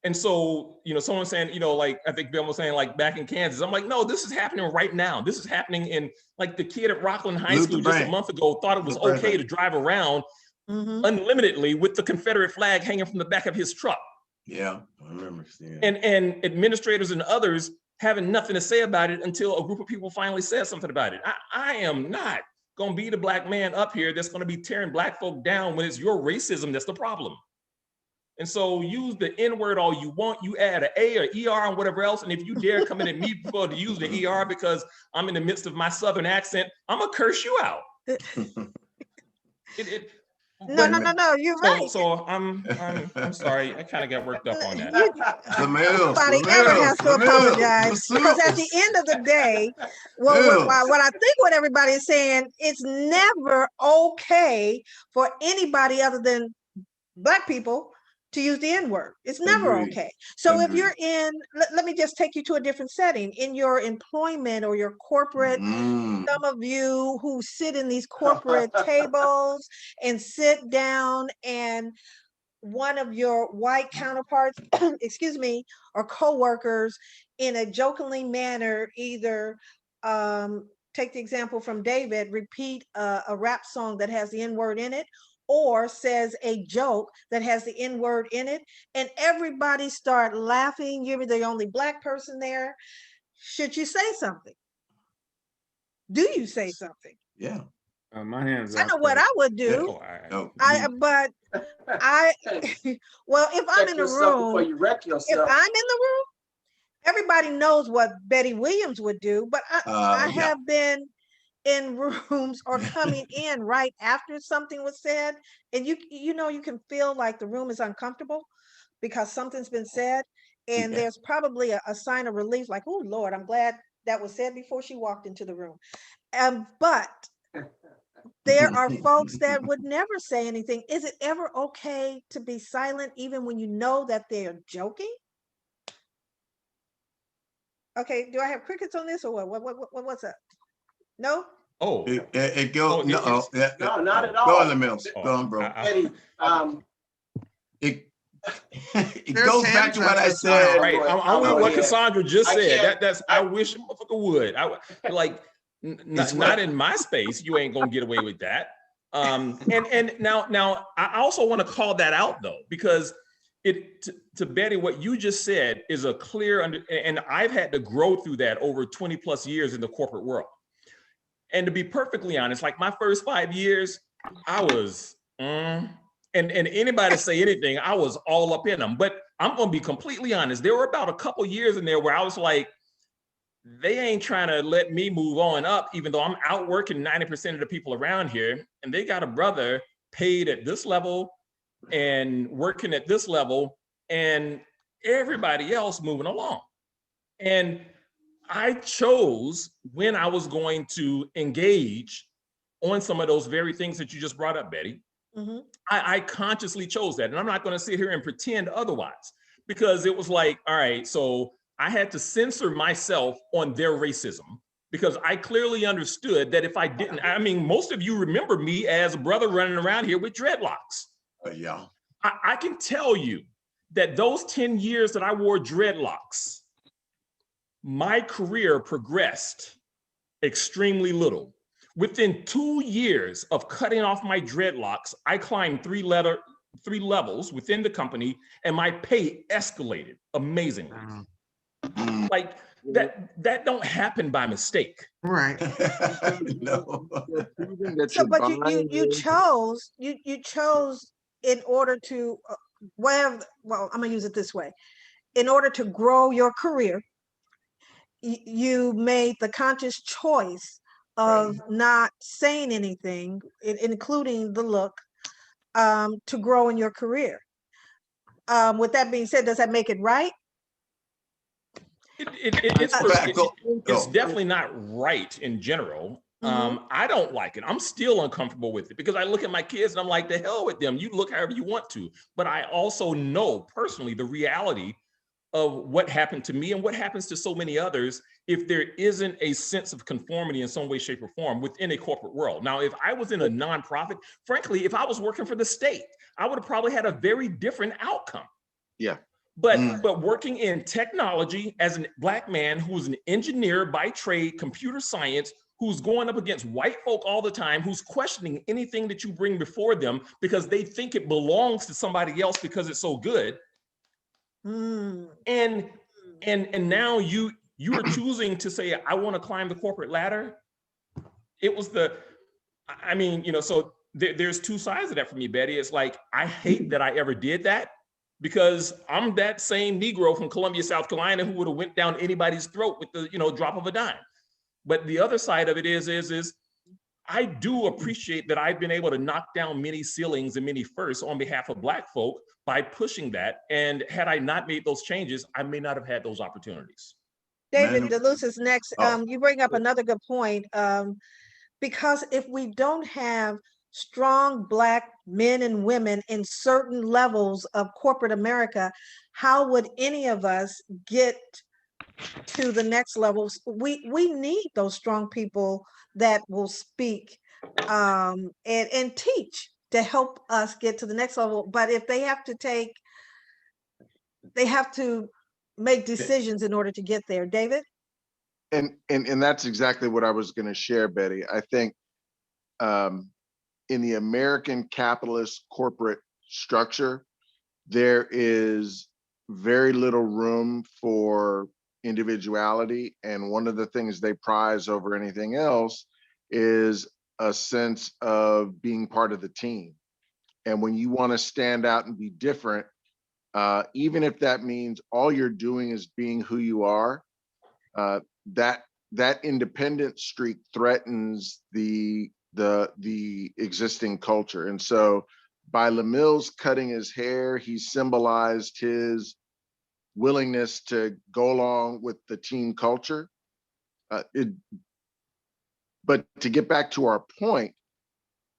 And so, you know, someone saying, you know, like, I think Bill was saying, like, back in Kansas, I'm like, no, this is happening right now. This is happening in, like, the kid at Rockland High School just a month ago thought it was okay to drive around unlimitedly with the Confederate flag hanging from the back of his truck. Yeah, I remember seeing it. And administrators and others having nothing to say about it until a group of people finally said something about it. I am not going to be the Black man up here that's going to be tearing Black folk down when it's your racism that's the problem. And so use the N-word all you want. You add an A or ER and whatever else. And if you dare come in at me before to use the ER because I'm in the midst of my Southern accent, I'm gonna curse you out. No, you're right. So I'm sorry. I kind of got worked up on that. Nobody ever has to apologize because at the end of the day, what I think what everybody is saying, it's never okay for anybody other than Black people to use the N-word. It's never okay. So if you're in, let me just take you to a different setting, in your employment or your corporate, some of you who sit in these corporate tables and sit down and one of your white counterparts, excuse me, or coworkers in a jokingly manner, either take the example from David, repeat a rap song that has the N-word in it, or says a joke that has the N-word in it, and everybody start laughing. You're the only Black person there. Should you say something? Do you say something? Yeah. My hands. I know what I would do. Well, if I'm in the room, if I'm in the room, everybody knows what Betty Williams would do, but I have been in rooms or coming in right after something was said, and you know, you can feel like the room is uncomfortable because something's been said, and there's probably a sign of relief, like, oh Lord, I'm glad That was said before she walked into the room. But there are folks that would never say anything. Is it ever okay to be silent even when you know that they're joking? Okay, do I have crickets on this or what's up? No? Oh, It go, oh, no, No, not at go all. on the mills, go on, bro. Eddie, It, it There's goes back hands to what up I as said. well. right. I'm I'll with go what ahead. Cassandra just I said. can't- I wish a motherfucker would. Like, not in my space. You ain't gonna get away with that. And now I also want to call that out though, because to Betty, what you just said is a clear and I've had to grow through that over 20 plus years in the corporate world. And to be perfectly honest, like my first 5 years, I was, and anybody say anything, I was all up in them. But I'm gonna be completely honest. There were about a couple years in there where I was like, they ain't trying to let me move on up, even though I'm outworking 90% of the people around here. And they got a brother paid at this level and working at this level and everybody else moving along. And I chose when I was going to engage on some of those very things that you just brought up, Betty. Mm-hmm. I consciously chose that. And I'm not going to sit here and pretend otherwise, because it was like, all right, so I had to censor myself on their racism because I clearly understood that if I didn't, I mean, most of you remember me as a brother running around here with dreadlocks. Yeah. I can tell you that those 10 years that I wore dreadlocks, my career progressed extremely little. Within 2 years of cutting off my dreadlocks, I climbed three levels within the company and my pay escalated amazingly. Like that don't happen by mistake. Right. No. So, but you chose in order to well, I'm gonna use it this way. In order to grow your career, you made the conscious choice of not saying anything, including the look, to grow in your career. With that being said, does that make it right? It's definitely not right in general. I don't like it. I'm still uncomfortable with it because I look at my kids and I'm like, the hell with them. You look however you want to. But I also know personally the reality of what happened to me and what happens to so many others if there isn't a sense of conformity in some way, shape, or form within a corporate world. Now, if I was in a nonprofit, frankly, if I was working for the state, I would have probably had a very different outcome. Yeah. But working in technology as a Black man who's an engineer by trade, computer science, who's going up against white folk all the time, who's questioning anything that you bring before them because they think it belongs to somebody else because it's so good. And now you are choosing to say, I want to climb the corporate ladder. It was I mean, so there's two sides of that for me, Betty. It's like, I hate that I ever did that because I'm that same Negro from Columbia, South Carolina, who would have went down anybody's throat with the, drop of a dime. But the other side of it is I do appreciate that I've been able to knock down many ceilings and many firsts on behalf of Black folk by pushing that. And had I not made those changes, I may not have had those opportunities. David DeLuce is next. You bring up another good point, because if we don't have strong Black men and women in certain levels of corporate America, how would any of us get to the next levels? We need those strong people that will speak and teach to help us get to the next level. But if they have to make decisions in order to get there. David? And that's exactly what I was going to share, Betty. I think in the American capitalist corporate structure, there is very little room for individuality. And one of the things they prize over anything else is a sense of being part of the team. And when you want to stand out and be different, even if that means all you're doing is being who you are, that independent streak threatens the existing culture. And so by Lemil's cutting his hair, he symbolized his willingness to go along with the team culture. But to get back to our point,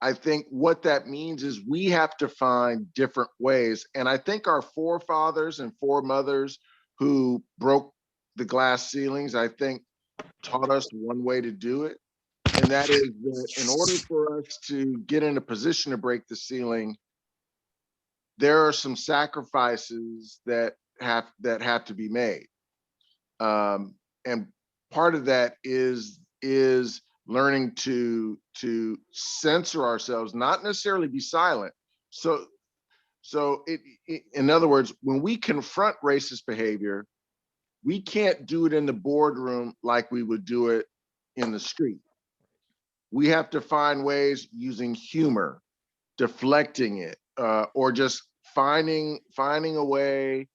I think what that means is we have to find different ways. And I think our forefathers and foremothers who broke the glass ceilings, I think, taught us one way to do it. And that is that in order for us to get in a position to break the ceiling, there are some sacrifices that have to be made. And part of that is learning to censor ourselves, not necessarily be silent. So in other words, when we confront racist behavior, we can't do it in the boardroom like we would do it in the street. We have to find ways using humor, deflecting it, or just finding a way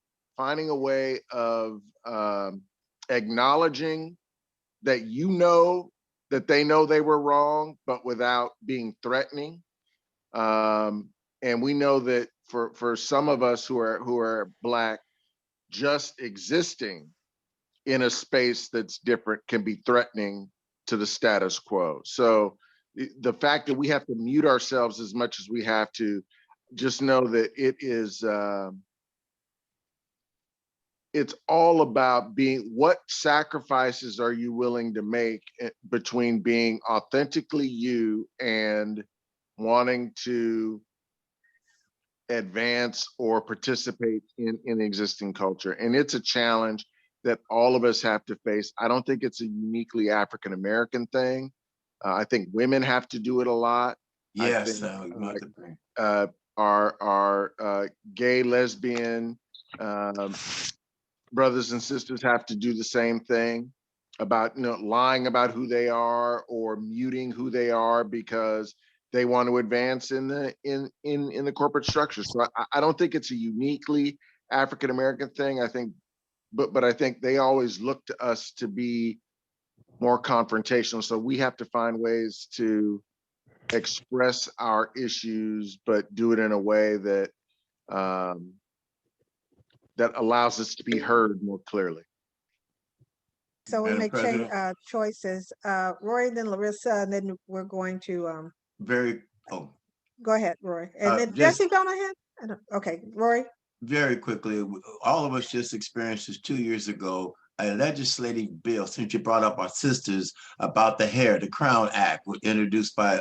of acknowledging that that they know they were wrong, but without being threatening. And we know that for some of us who are Black, just existing in a space that's different can be threatening to the status quo. So the fact that we have to mute ourselves as much as we have to, just know that it is, it's all about what sacrifices are you willing to make between being authentically you and wanting to advance or participate in existing culture. And it's a challenge that all of us have to face. I don't think it's a uniquely African-American thing. I think women have to do it a lot. Yes, our gay, lesbian brothers and sisters have to do the same thing about lying about who they are or muting who they are because they want to advance in the corporate structure. So I don't think it's a uniquely African-American thing. I think, but I think they always look to us to be more confrontational. So we have to find ways to express our issues, but do it in a way that that allows us to be heard more clearly. So we Madam make President? choices. Roy, then Larissa, and then we're going to go ahead, Roy. And then Jesse, go ahead. Okay, Roy. Very quickly, all of us just experienced this 2 years ago, a legislative bill, since you brought up our sisters, about the hair, the Crown Act, was introduced by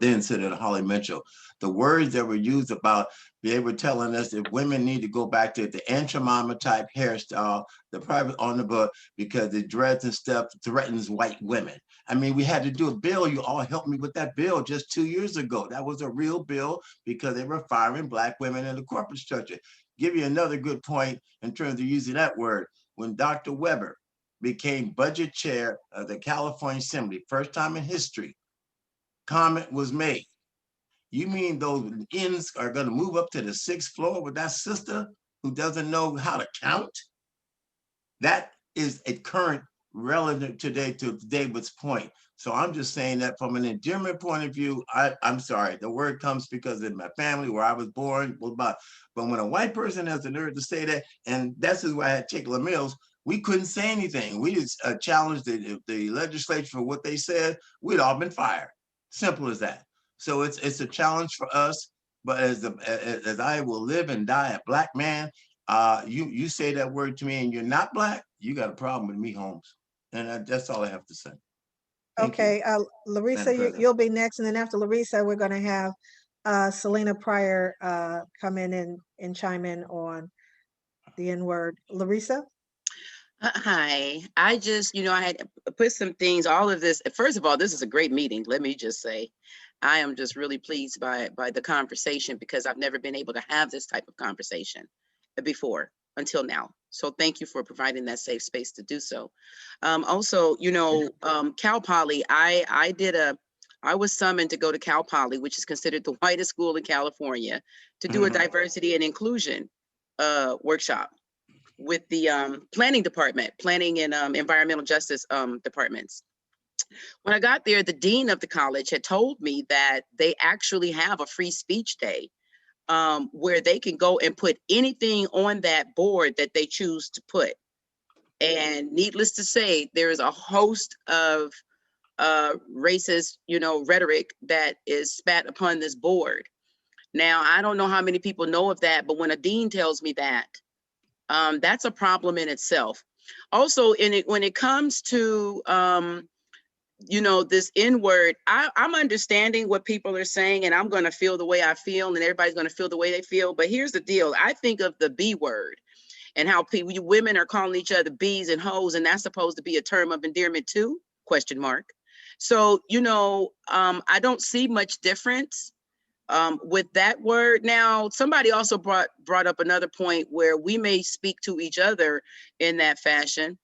then Senator Holly Mitchell. The words that were used about, they were telling us that women need to go back to the Aunt Jemima type hairstyle, the private on the book, because the dreads and stuff threatens white women. I mean, we had to do a bill. You all helped me with that bill just 2 years ago. That was a real bill because they were firing Black women in the corporate structure. Give you another good point in terms of using that word. When Dr. Weber became budget chair of the California Assembly, first time in history, comment was made. You mean those ends are going to move up to the 6th floor with that sister who doesn't know how to count? That is a current relevant today to David's point. So I'm just saying that from an endearment point of view, I'm sorry, the word comes because in my family where I was born, but when a white person has the nerve to say that, and that's why I had Tickler Mills, we couldn't say anything. We just challenged the legislature for what they said, we'd all been fired. Simple as that. So it's a challenge for us, but as I will live and die a Black man, you say that word to me and you're not Black, you got a problem with me, Holmes. And that's all I have to say. Okay, Larissa, you'll be next. And then after Larissa, we're going to have Selena Pryor come in and chime in on the N-word. Larissa? Hi, I just, I had put some things, all of this. First of all, this is a great meeting. Let me just say, I am just really pleased by the conversation because I've never been able to have this type of conversation before until now. So thank you for providing that safe space to do so. Also, Cal Poly, I was summoned to go to Cal Poly, which is considered the whitest school in California, to do a diversity and inclusion workshop with the planning department, planning and environmental justice departments. When I got there, the dean of the college had told me that they actually have a free speech day where they can go and put anything on that board that they choose to put. And needless to say, there is a host of racist, rhetoric that is spat upon this board. Now, I don't know how many people know of that, but when a dean tells me that, that's a problem in itself. Also, when it comes to, this N word, I'm understanding what people are saying, and I'm going to feel the way I feel, and everybody's going to feel the way they feel. But here's the deal. I think of the B word and how women are calling each other bees and hoes, and that's supposed to be a term of endearment too, ? So, I don't see much difference with that word. Now, somebody also brought up another point where we may speak to each other in that fashion,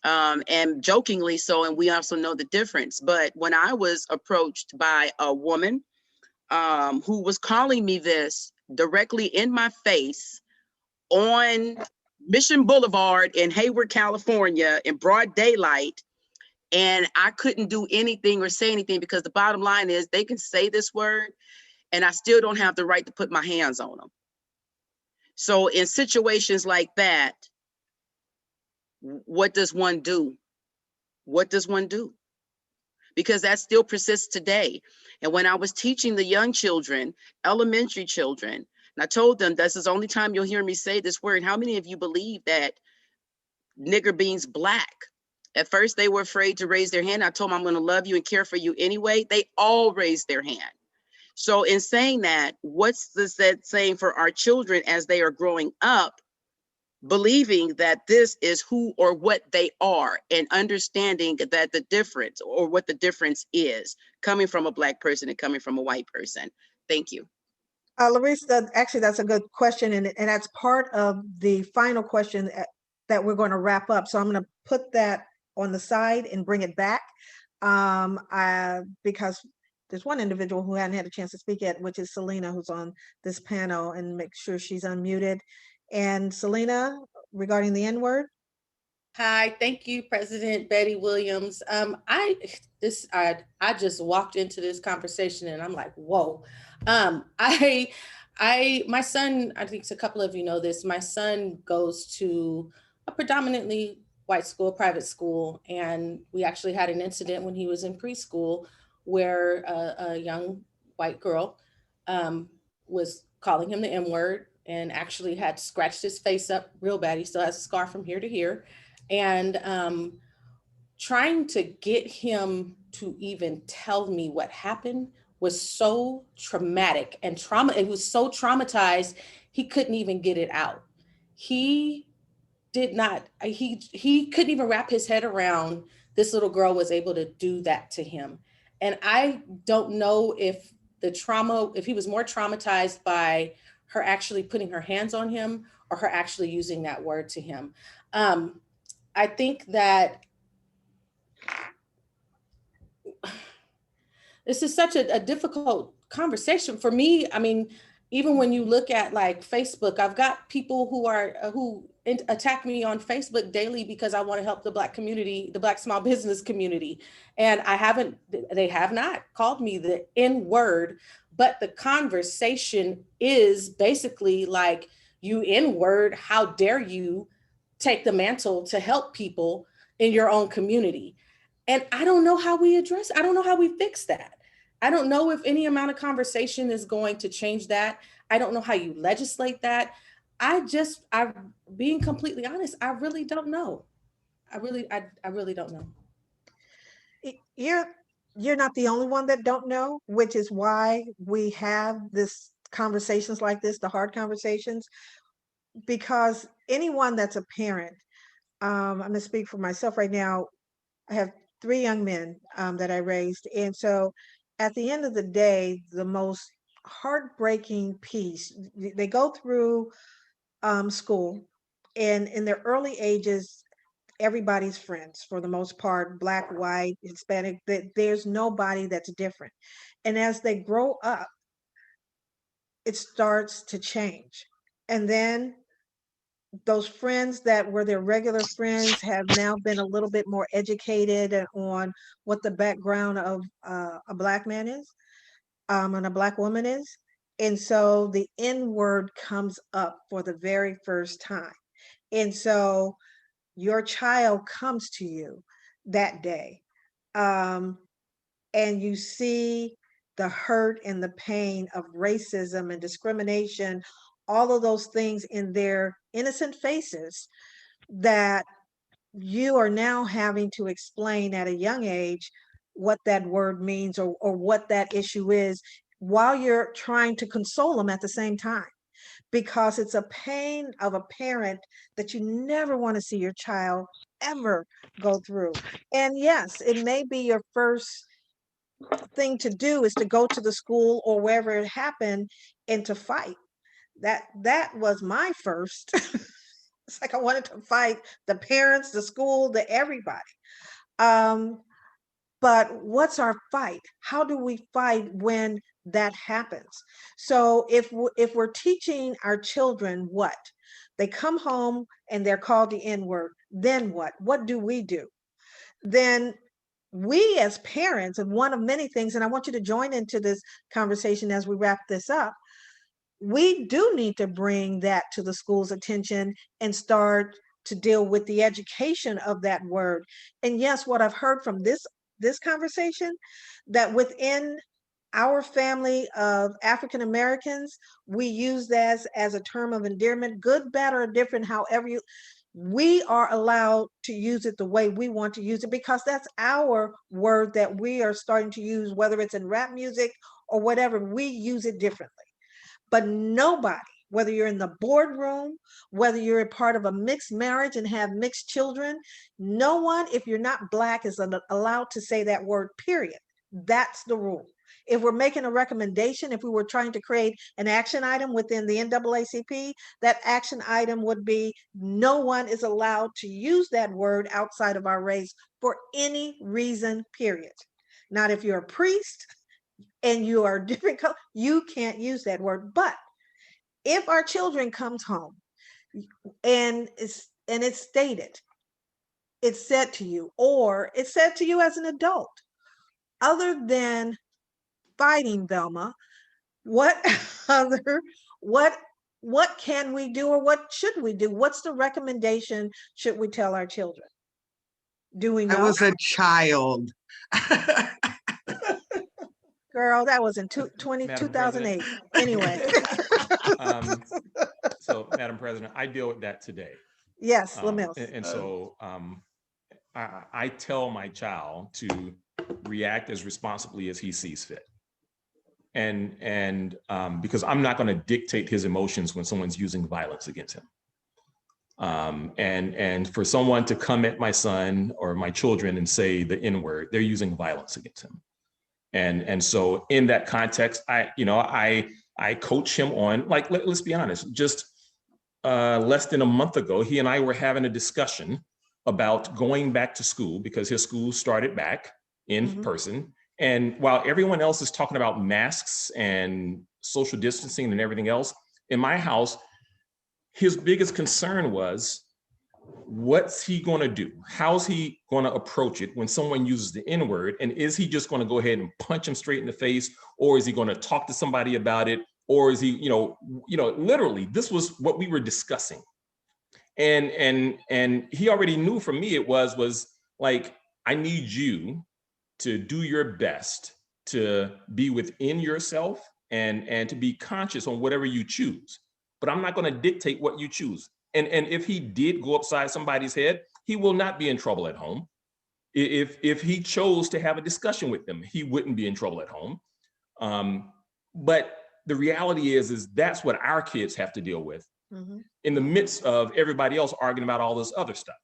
and jokingly so, and we also know the difference. But when I was approached by a woman who was calling me this directly in my face on Mission Boulevard in Hayward, California, in broad daylight, and I couldn't do anything or say anything, because the bottom line is they can say this word and I still don't have the right to put my hands on them. So in situations like that, what does one do? What does one do? Because that still persists today. And when I was teaching the young children, elementary children, and I told them, this is the only time you'll hear me say this word. How many of you believe that nigger means black? At first, they were afraid to raise their hand. I told them, I'm going to love you and care for you anyway. They all raised their hand. So in saying that, what's that saying for our children as they are growing up, believing that this is who or what they are, and understanding that the difference, or what the difference is, coming from a Black person and coming from a white person? Thank you. Larissa, actually, that's a good question. And that's part of the final question that we're going to wrap up. So I'm going to put that on the side and bring it back, because there's one individual who hadn't had a chance to speak yet, which is Selena, who's on this panel, and make sure she's unmuted. And Selena, regarding the N-word. Hi, thank you, President Betty Williams. I just walked into this conversation and I'm like, whoa. My son, I think a couple of you know this, my son goes to a predominantly white school, private school, and we actually had an incident when he was in preschool where a young white girl was calling him the M-word and actually had scratched his face up real bad. He still has a scar from here to here. And trying to get him to even tell me what happened was so traumatic and it was so traumatized, he couldn't even get it out. He couldn't even wrap his head around this little girl was able to do that to him. And I don't know if he was more traumatized by her actually putting her hands on him or her actually using that word to him. I think that this is such a difficult conversation for me. I mean, even when you look at like Facebook, I've got people who attack me on Facebook daily because I want to help the Black community, the Black small business community. And they have not called me the N-word, but the conversation is basically like, you N-word, how dare you take the mantle to help people in your own community? And I don't know how we I don't know how we fix that. I don't know if any amount of conversation is going to change that. I don't know how you legislate that. I'm being completely honest, I really don't know. I really don't know. You're not the only one that don't know, which is why we have this conversations like this, the hard conversations, because anyone that's a parent, I'm gonna speak for myself right now. I have 3 young men that I raised. And so at the end of the day, the most heartbreaking piece, they go through school, and in their early ages, everybody's friends for the most part, Black, white, Hispanic, there's nobody that's different. And as they grow up, it starts to change. And then those friends that were their regular friends have now been a little bit more educated on what the background of a Black man is, and a Black woman is. And so the N word comes up for the very first time. And so your child comes to you that day, and you see the hurt and the pain of racism and discrimination, all of those things in their innocent faces, that you are now having to explain at a young age what that word means, or what that issue is, while you're trying to console them at the same time, because it's a pain of a parent that you never want to see your child ever go through. And yes, it may be your first thing to do is to go to the school or wherever it happened and to fight. That was my first. It's like I wanted to fight the parents, the school, the everybody. But what's our fight? How do we fight when that happens? So if we're teaching our children what? They come home and they're called the N-word, then what? What do? Then we as parents, and one of many things, and I want you to join into this conversation as we wrap this up, we do need to bring that to the school's attention and start to deal with the education of that word. And yes, what I've heard from this conversation, that within our family of African Americans, we use that as a term of endearment, good, bad, or different, however we are allowed to use it the way we want to use it, because that's our word that we are starting to use, whether it's in rap music or whatever, we use it differently. But nobody, whether you're in the boardroom, whether you're a part of a mixed marriage and have mixed children, no one, if you're not Black, is allowed to say that word, period. That's the rule. If we're making a recommendation, if we were trying to create an action item within the NAACP, that action item would be no one is allowed to use that word outside of our race for any reason, period. Not if you're a priest and you are different color, you can't use that word. But if our children comes home and it's stated, it's said to you, or it's said to you as an adult, other than fighting, Velma, what can we do, or what should we do? What's the recommendation should we tell our children? Do we know? I was a child. Girl, that was in 2008. Anyway. So, Madam President, I deal with that today. Yes, Lamille. And so I tell my child to react as responsibly as he sees fit. And because I'm not going to dictate his emotions when someone's using violence against him. And for someone to come at my son or my children and say the N-word, they're using violence against him. And so in that context, I coach him on, like, let's be honest, just less than a month ago, he and I were having a discussion about going back to school because his school started back in person. And while everyone else is talking about masks and social distancing and everything else, in my house, his biggest concern was, what's he going to do? How's he going to approach it when someone uses the N-word? And is he just going to go ahead and punch him straight in the face? Or is he going to talk to somebody about it? Or is he, literally, this was what we were discussing. And he already knew from me, it was like, I need you to do your best to be within yourself and to be conscious on whatever you choose. But I'm not going to dictate what you choose. And if he did go upside somebody's head, he will not be in trouble at home. If he chose to have a discussion with them, he wouldn't be in trouble at home. But the reality is that's what our kids have to deal with in the midst of everybody else arguing about all this other stuff.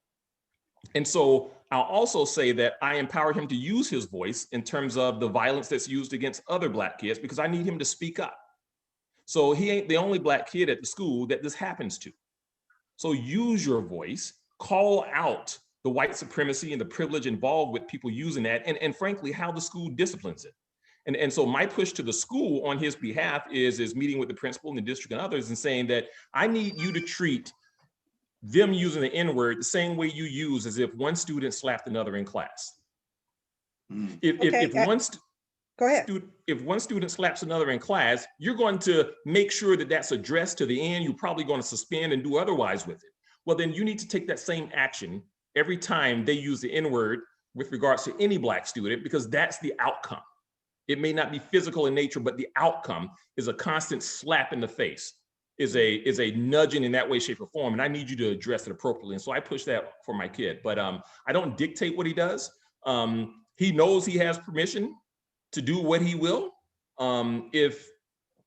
And so I'll also say that I empowered him to use his voice in terms of the violence that's used against other Black kids, because I need him to speak up. So he ain't the only Black kid at the school that this happens to. So use your voice, call out the white supremacy and the privilege involved with people using that, and frankly, how the school disciplines it. And so my push to the school on his behalf is meeting with the principal and the district and others and saying that I need you to treat them using the N-word the same way you use as if one student slapped another in class. If one student slaps another in class, you're going to make sure that that's addressed to the end. You're probably going to suspend and do otherwise with it. Well, then you need to take that same action every time they use the N-word with regards to any Black student, because that's the outcome. It may not be physical in nature, but the outcome is a constant slap in the face, is a nudging in that way, shape, or form. And I need you to address it appropriately. And so I push that for my kid, but I don't dictate what he does. He knows he has permission to do what he will. If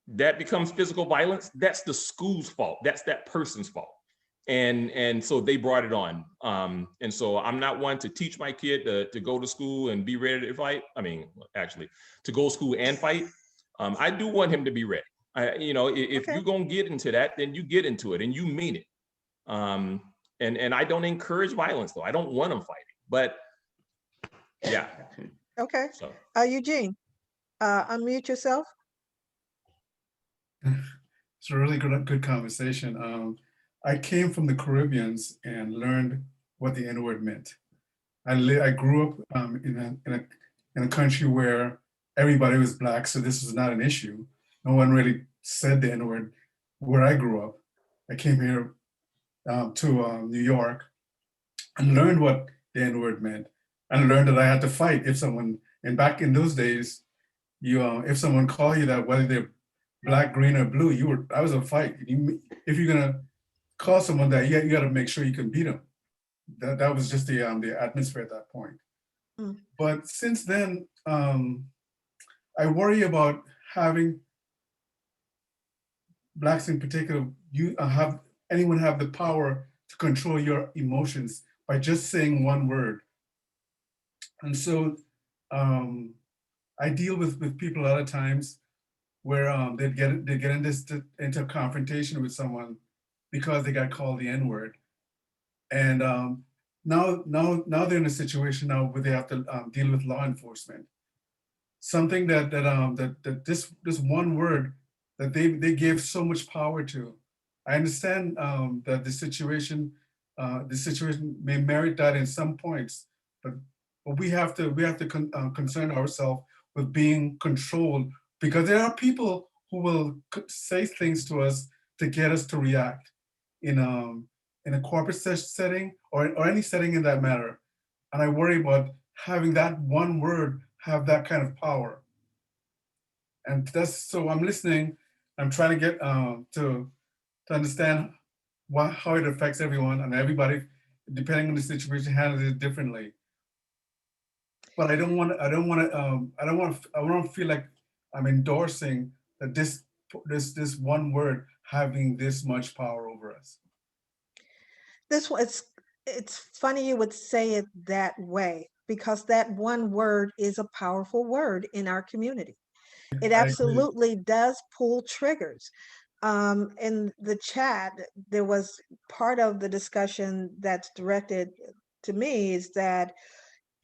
that becomes physical violence, that's the school's fault. That's that person's fault. And so they brought it on. And so I'm not one to teach my kid to go to school and be ready to fight. I mean, actually, to go to school and fight. I do want him to be ready. If you're gonna get into that, then you get into it and you mean it. And I don't encourage violence though. I don't want them fighting, but yeah. Okay. So. Eugene, unmute yourself. It's a really good conversation. I came from the Caribbeans and learned what the N-word meant. I grew up in a country where everybody was Black, so this was not an issue. No one really said the N-word where I grew up. I came here to New York and learned what the N-word meant, and learned that I had to fight if someone. And back in those days, if someone called you that, whether they're Black, green, or blue, I was a fight. If you're gonna call someone that, you got to make sure you can beat them. That was just the atmosphere at that point. Mm. But since then, I worry about having Blacks in particular. Anyone have the power to control your emotions by just saying one word. And so I deal with people a lot of times where they get into a confrontation with someone because they got called the N-word. And now they're in a situation now where they have to deal with law enforcement. Something that this one word that they gave so much power to. I understand that the situation may merit that in some points, but we have to concern ourselves with being controlled, because there are people who will say things to us to get us to react in a corporate setting or any setting in that matter. And I worry about having that one word have that kind of power. And so I'm listening. I'm trying to get to understand how it affects everyone, and everybody, depending on the situation, handles it differently. But I don't want to feel like I'm endorsing that this one word having this much power over us. It's funny you would say it that way, because that one word is a powerful word in our community. It absolutely does pull triggers. In the chat, there was part of the discussion that's directed to me is that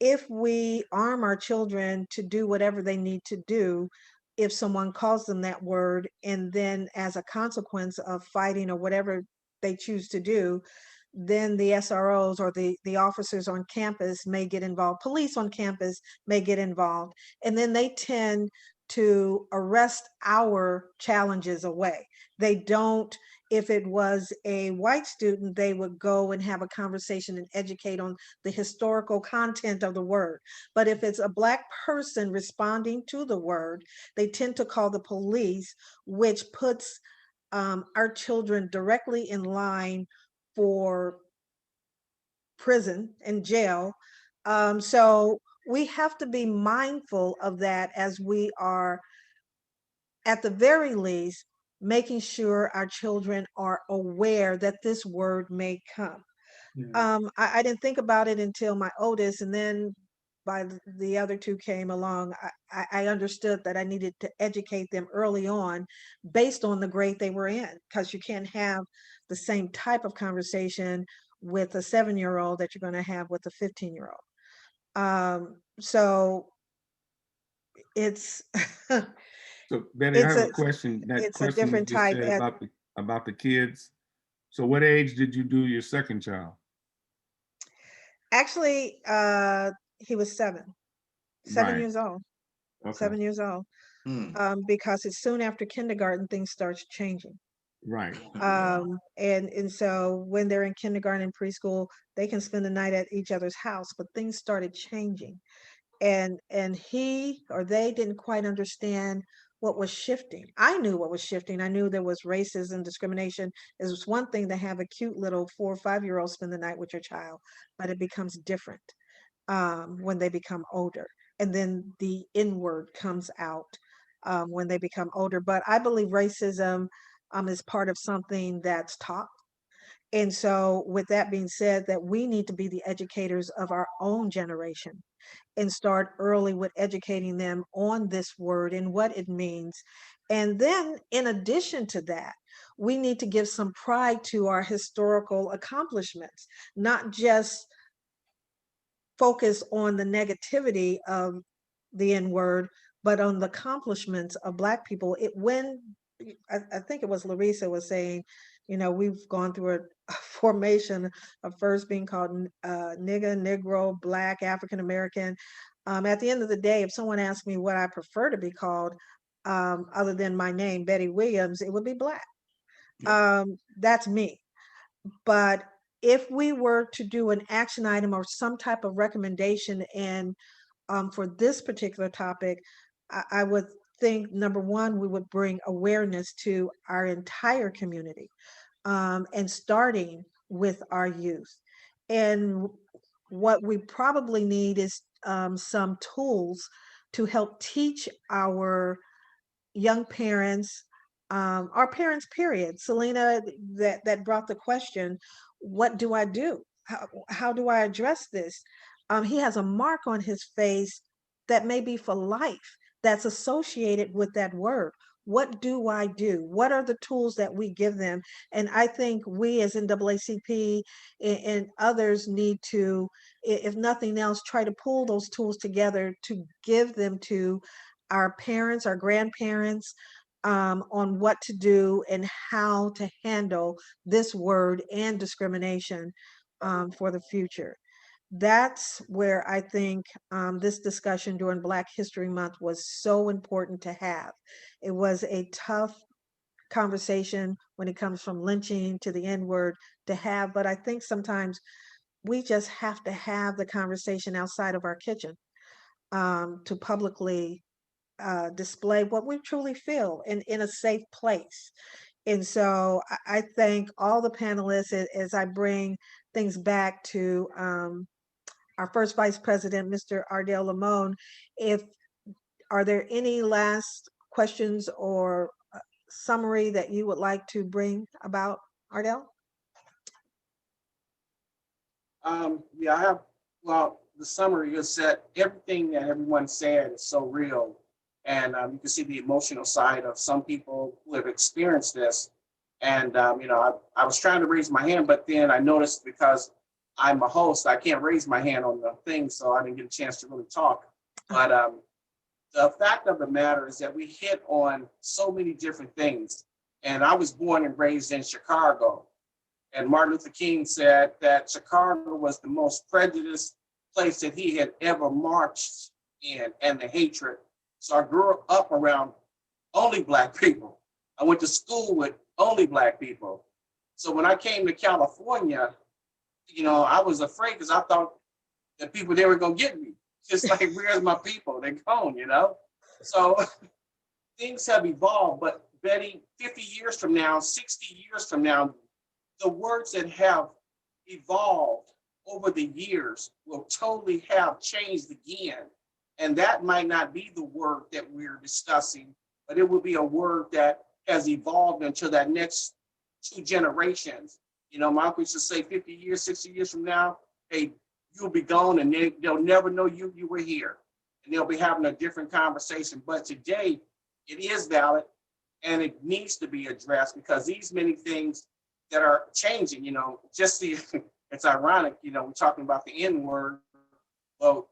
if we arm our children to do whatever they need to do, if someone calls them that word, and then as a consequence of fighting or whatever they choose to do, then the SROs or the officers on campus may get involved. Police on campus may get involved. And then they tend to arrest our challenges away. They don't, if it was a white student, they would go and have a conversation and educate on the historical content of the word. But if it's a Black person responding to the word, they tend to call the police, which puts our children directly in line for prison and jail. So we have to be mindful of that as we are, at the very least, making sure our children are aware that this word may come. Yeah. I didn't think about it until my oldest, and then by the other two came along, I understood that I needed to educate them early on based on the grade they were in, because you can't have the same type of conversation with a 7-year-old that you're going to have with a 15-year-old. So it's So Betty, I it's have a question. That it's a question you different just type. said about the kids. So what age did you do your second child? Actually, he was 7 Right. years old. Okay. 7 years old. Because it's soon after kindergarten things starts changing. Right. And so when they're in kindergarten and preschool, they can spend the night at each other's house, but things started changing. And he or they didn't quite understand what was shifting. I knew what was shifting. I knew there was racism, discrimination. It was one thing to have a cute little 4 or 5-year-old spend the night with your child, but it becomes different when they become older. And then the N word comes out when they become older. But I believe racism is part of something that's taught. And so, with that being said, that we need to be the educators of our own generation and start early with educating them on this word and what it means. And then, in addition to that, we need to give some pride to our historical accomplishments, not just focus on the negativity of the N word, but on the accomplishments of Black people. I think it was Larissa was saying, we've gone through a formation of first being called nigga, Negro, Black, African American. At the end of the day, if someone asked me what I prefer to be called, other than my name, Betty Williams, it would be Black. That's me. But if we were to do an action item or some type of recommendation, and for this particular topic, I would think, number one, we would bring awareness to our entire community, and starting with our youth. And what we probably need is some tools to help teach our young parents, our parents, period. Selena, that brought the question, what do I do? How do I address this? He has a mark on his face that may be for life, that's associated with that word. What do I do? What are the tools that we give them? And I think we as NAACP and others need to, if nothing else, try to pull those tools together to give them to our parents, our grandparents, on what to do and how to handle this word and discrimination for the future. That's where I think this discussion during Black History Month was so important to have. It was a tough conversation when it comes from lynching to the N word to have, but I think sometimes we just have to have the conversation outside of our kitchen to publicly display what we truly feel in a safe place. And so I thank all the panelists as I bring things back to our first Vice President, Mr. Ardell Lamone. Are there any last questions or summary that you would like to bring about, Ardell? Yeah, I have, well, the summary is that everything that everyone said is so real. And you can see the emotional side of some people who have experienced this. And, I was trying to raise my hand, but then I noticed because I'm a host, I can't raise my hand on the thing, so I didn't get a chance to really talk. But the fact of the matter is that we hit on so many different things. And I was born and raised in Chicago. And Martin Luther King said that Chicago was the most prejudiced place that he had ever marched in, and the hatred. So I grew up around only Black people. I went to school with only Black people. So when I came to California, I was afraid because I thought that people there were going to get me. Just like, where's my people? They're gone, So things have evolved. But Betty, 50 years from now, 60 years from now, the words that have evolved over the years will totally have changed again. And that might not be the word that we're discussing, but it will be a word that has evolved into that next 2 generations. My uncle used to say 50 years, 60 years from now, hey, you'll be gone and they'll never know you were here. And they'll be having a different conversation. But today, it is valid and it needs to be addressed because these many things that are changing, it's ironic, we're talking about the N word. Well,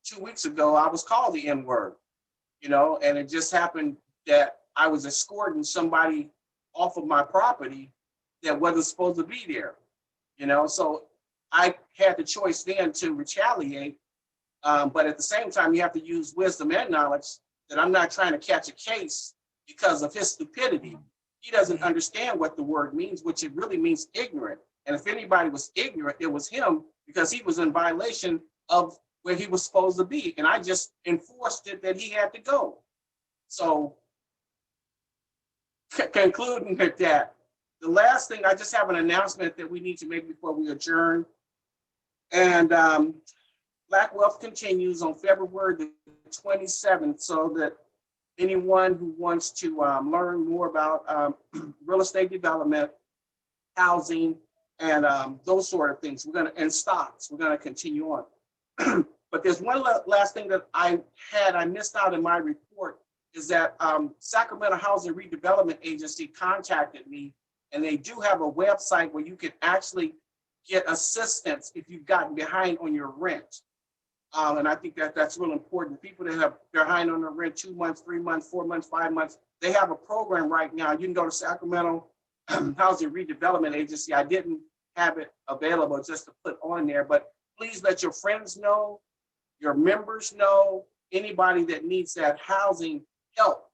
2 weeks ago, I was called the N word, and it just happened that I was escorting somebody off of my property that wasn't supposed to be there, so I had the choice then to retaliate. But at the same time, you have to use wisdom and knowledge that I'm not trying to catch a case because of his stupidity. he doesn't understand what the word means, which it really means ignorant. And if anybody was ignorant, it was him, because he was in violation of where he was supposed to be. And I just enforced it that he had to go. So concluding with that, the last thing, I just have an announcement that we need to make before we adjourn. And Black Wealth continues on February the 27th, so that anyone who wants to learn more about real estate development, housing, and those sort of things, and stocks, we're gonna continue on. But there's one last thing that I missed out in my report, is that Sacramento Housing Redevelopment Agency contacted me, and they do have a website where you can actually get assistance if you've gotten behind on your rent. And I think that's really important. People that have behind on their rent 2 months, 3 months, 4 months, 5 months, they have a program right now. You can go to Sacramento Housing Redevelopment Agency. I didn't have it available just to put on there, but please let your friends know, your members know, anybody that needs that housing help,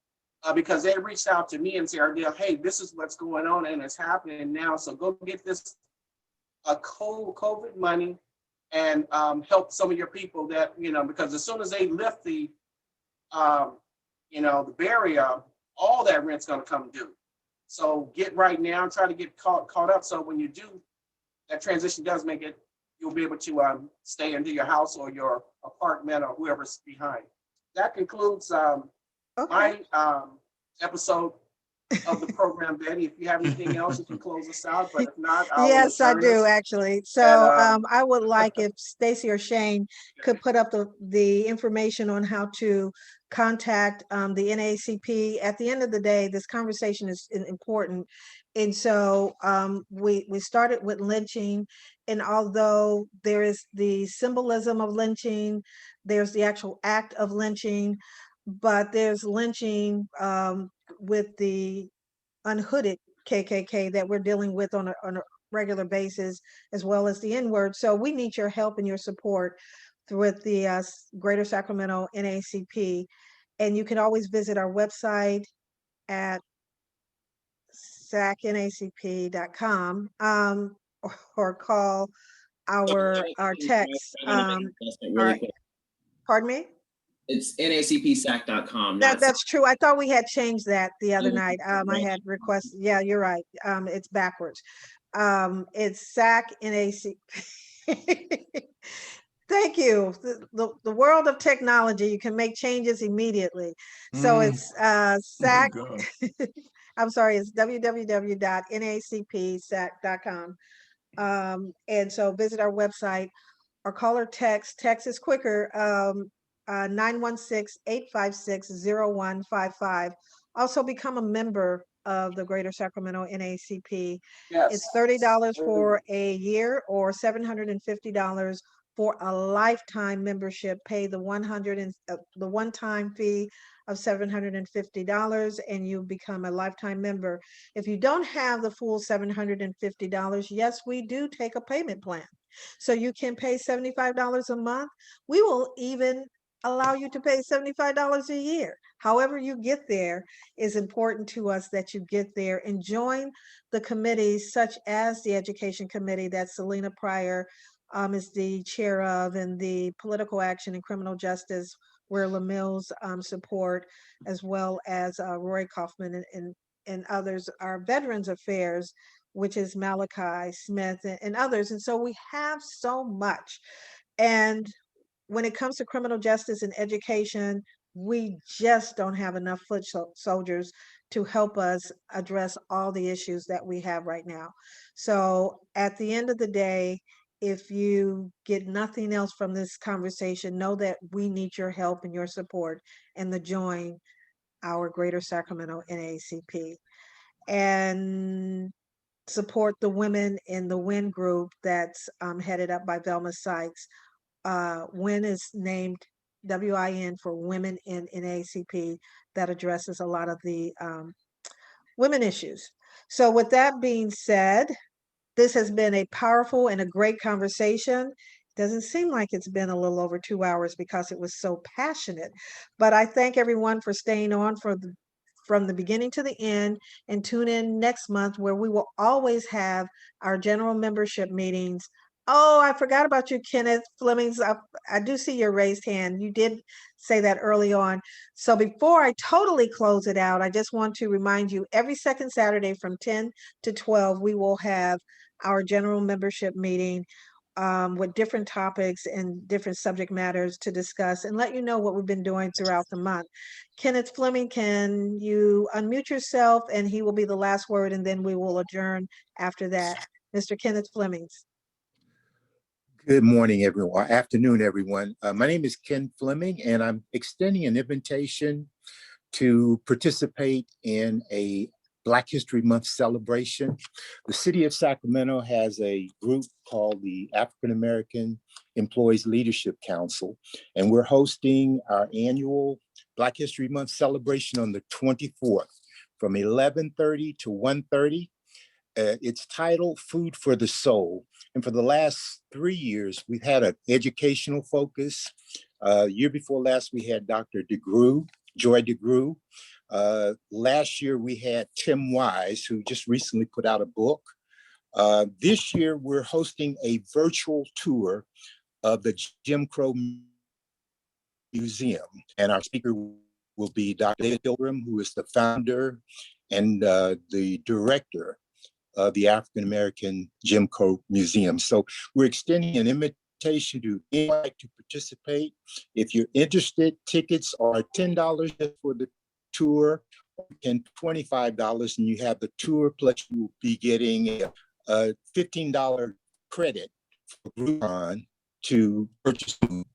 because they reached out to me and said, Ardell, hey, this is what's going on and it's happening now. So go get this COVID money and help some of your people that, because as soon as they lift the barrier, all that rent's going to come due. So get right now and try to get caught up. So when you do, that transition does make it, you'll be able to stay into your house or your apartment or whoever's behind. That concludes my episode of the program. Betty, if you have anything else, you can close us out, but if not, yes, I do actually. So I would like if Stacy or Shane could put up the information on how to contact the NAACP. At the end of the day, this conversation is important. And so we started with lynching, and although there is the symbolism of lynching, there's the actual act of lynching, but there's lynching with the unhooded KKK that we're dealing with on a regular basis, as well as the N-word. So we need your help and your support with the Greater Sacramento NAACP. And you can always visit our website at sacnacp.com or call our text. Pardon me? It's nacpsac.com. That's true. I thought we had changed that the other night. I had requested. Yeah, you're right. It's backwards. It's SAC NACP. Thank you. The world of technology, you can make changes immediately. So it's SAC. Oh I'm sorry, it's www.nacpsac.com. And so visit our website or call or text. Text is quicker. 916-856-0155. Also become a member of the Greater Sacramento NAACP. Yes. It's $30 for a year or $750 for a lifetime membership. Pay the one-time fee of $750 and you become a lifetime member. If you don't have the full $750, yes, we do take a payment plan. So you can pay $75 a month. We will even allow you to pay $75 a year. However you get there is important to us that you get there and join the committees such as the Education Committee that Selena Pryor is the chair of, and the Political Action and Criminal Justice where LaMills support, as well as Roy Kaufman and others, our Veterans Affairs, which is Malachi Smith and others. And so we have so much. And when it comes to criminal justice and education, we just don't have enough foot soldiers to help us address all the issues that we have right now. So at the end of the day, if you get nothing else from this conversation, know that we need your help and your support and to join our Greater Sacramento NAACP. And support the women in the WIN group that's headed up by Velma Sykes. WIN is named WIN for Women in NAACP, that addresses a lot of the women issues. So with that being said, this has been a powerful and a great conversation. Doesn't seem like it's been a little over 2 hours because it was so passionate, but I thank everyone for staying on for from the beginning to the end, and tune in next month where we will always have our general membership meetings. Oh, I forgot about you, Kenneth Flemings. I do see your raised hand. You did say that early on. So before I totally close it out, I just want to remind you every second Saturday from 10 to 12, we will have our general membership meeting with different topics and different subject matters to discuss and let you know what we've been doing throughout the month. Kenneth Fleming, can you unmute yourself, and he will be the last word, and then we will adjourn after that. Mr. Kenneth Flemings. Good morning, everyone. Afternoon, everyone. My name is Ken Fleming, and I'm extending an invitation to participate in a Black History Month celebration. The city of Sacramento has a group called the African American Employees Leadership Council, and we're hosting our annual Black History Month celebration on the 24th from 11:30 to 1:30. It's titled Food for the Soul. And for the last 3 years, we've had an educational focus. Year before last, we had Dr. DeGrew, Joy DeGrew. Last year, we had Tim Wise, who just recently put out a book. This year, we're hosting a virtual tour of the Jim Crow Museum. And our speaker will be Dr. David Pilgrim, who is the founder and the director of the African American Jim Crow Museum. So we're extending an invitation to anyone like to participate. If you're interested, tickets are $10 for the tour and $25, and you have the tour, plus you will be getting a $15 credit for Groupon to purchase food.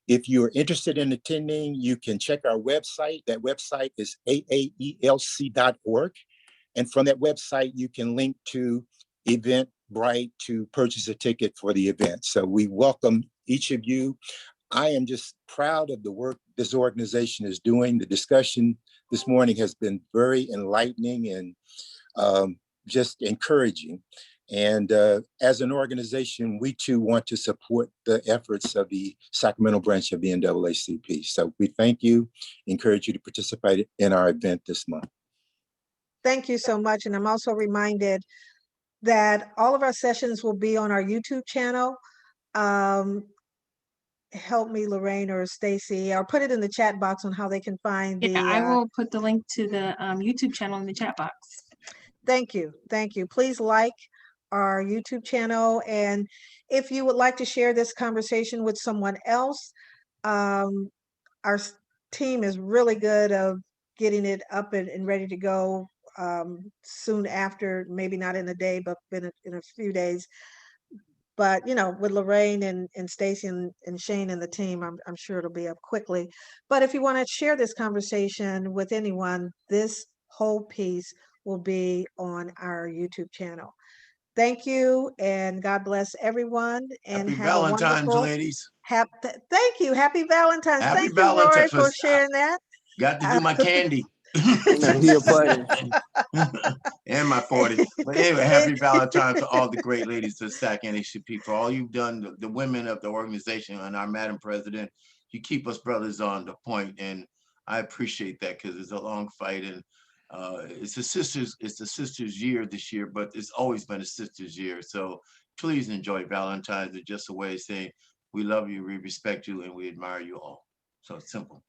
If you're interested in attending, you can check our website. That website is aaelc.org. And from that website, you can link to Eventbrite to purchase a ticket for the event. So we welcome each of you. I am just proud of the work this organization is doing. The discussion this morning has been very enlightening and just encouraging. And as an organization, we too want to support the efforts of the Sacramento branch of the NAACP. So we thank you, encourage you to participate in our event this month. Thank you so much. And I'm also reminded that all of our sessions will be on our YouTube channel. Help me, Lorraine or Stacy, or put it in the chat box on how they can find the. Yeah, I will put the link to the YouTube channel in the chat box. Thank you. Thank you. Please like our YouTube channel. And if you would like to share this conversation with someone else, our team is really good of getting it up and ready to go soon after, maybe not in a day, but in a few days. But, you know, with Lorraine and Stacy and Shane and the team, I'm sure it'll be up quickly. But if you want to share this conversation with anyone, this whole piece will be on our YouTube channel. Thank you, and God bless everyone. And Happy have Valentine's, a wonderful, ladies. Thank you. Happy Valentine's. Happy Thank Valentine's you, Roy, for sharing that. Got to do my candy. Your pleasure. And my 40. But anyway, happy Valentine's to all the great ladies of SAC NAACP for all you've done, the women of the organization and our Madam President. You keep us brothers on the point, and I appreciate that because it's a long fight, and it's the sisters' year this year, but it's always been a sisters' year. So please enjoy Valentine's. It's just a way of saying we love you, we respect you, and we admire you all. So it's simple.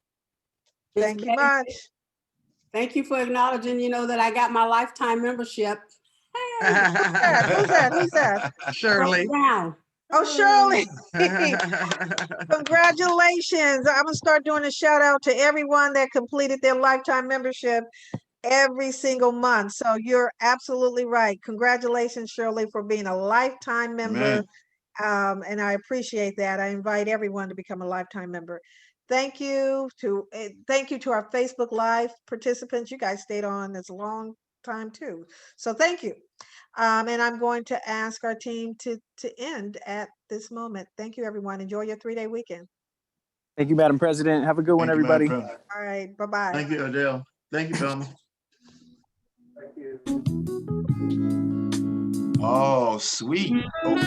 Thank you much. Thank you for acknowledging, you know, that I got my lifetime membership. Hey, who's that? Shirley. Down. Oh, Shirley. Congratulations. I'm gonna start doing a shout out to everyone that completed their lifetime membership every single month. So you're absolutely right. Congratulations, Shirley, for being a lifetime member. And I appreciate that. I invite everyone to become a lifetime member. Thank you to our Facebook Live participants. You guys stayed on this a long time too. So thank you. And I'm going to ask our team to end at this moment. Thank you, everyone. Enjoy your 3-day weekend. Thank you, Madam President. Have a good one, everybody. All right. Bye-bye. Thank you, Adele. Thank you, Velma. Thank you. Oh, sweet. Oh.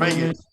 Bring it.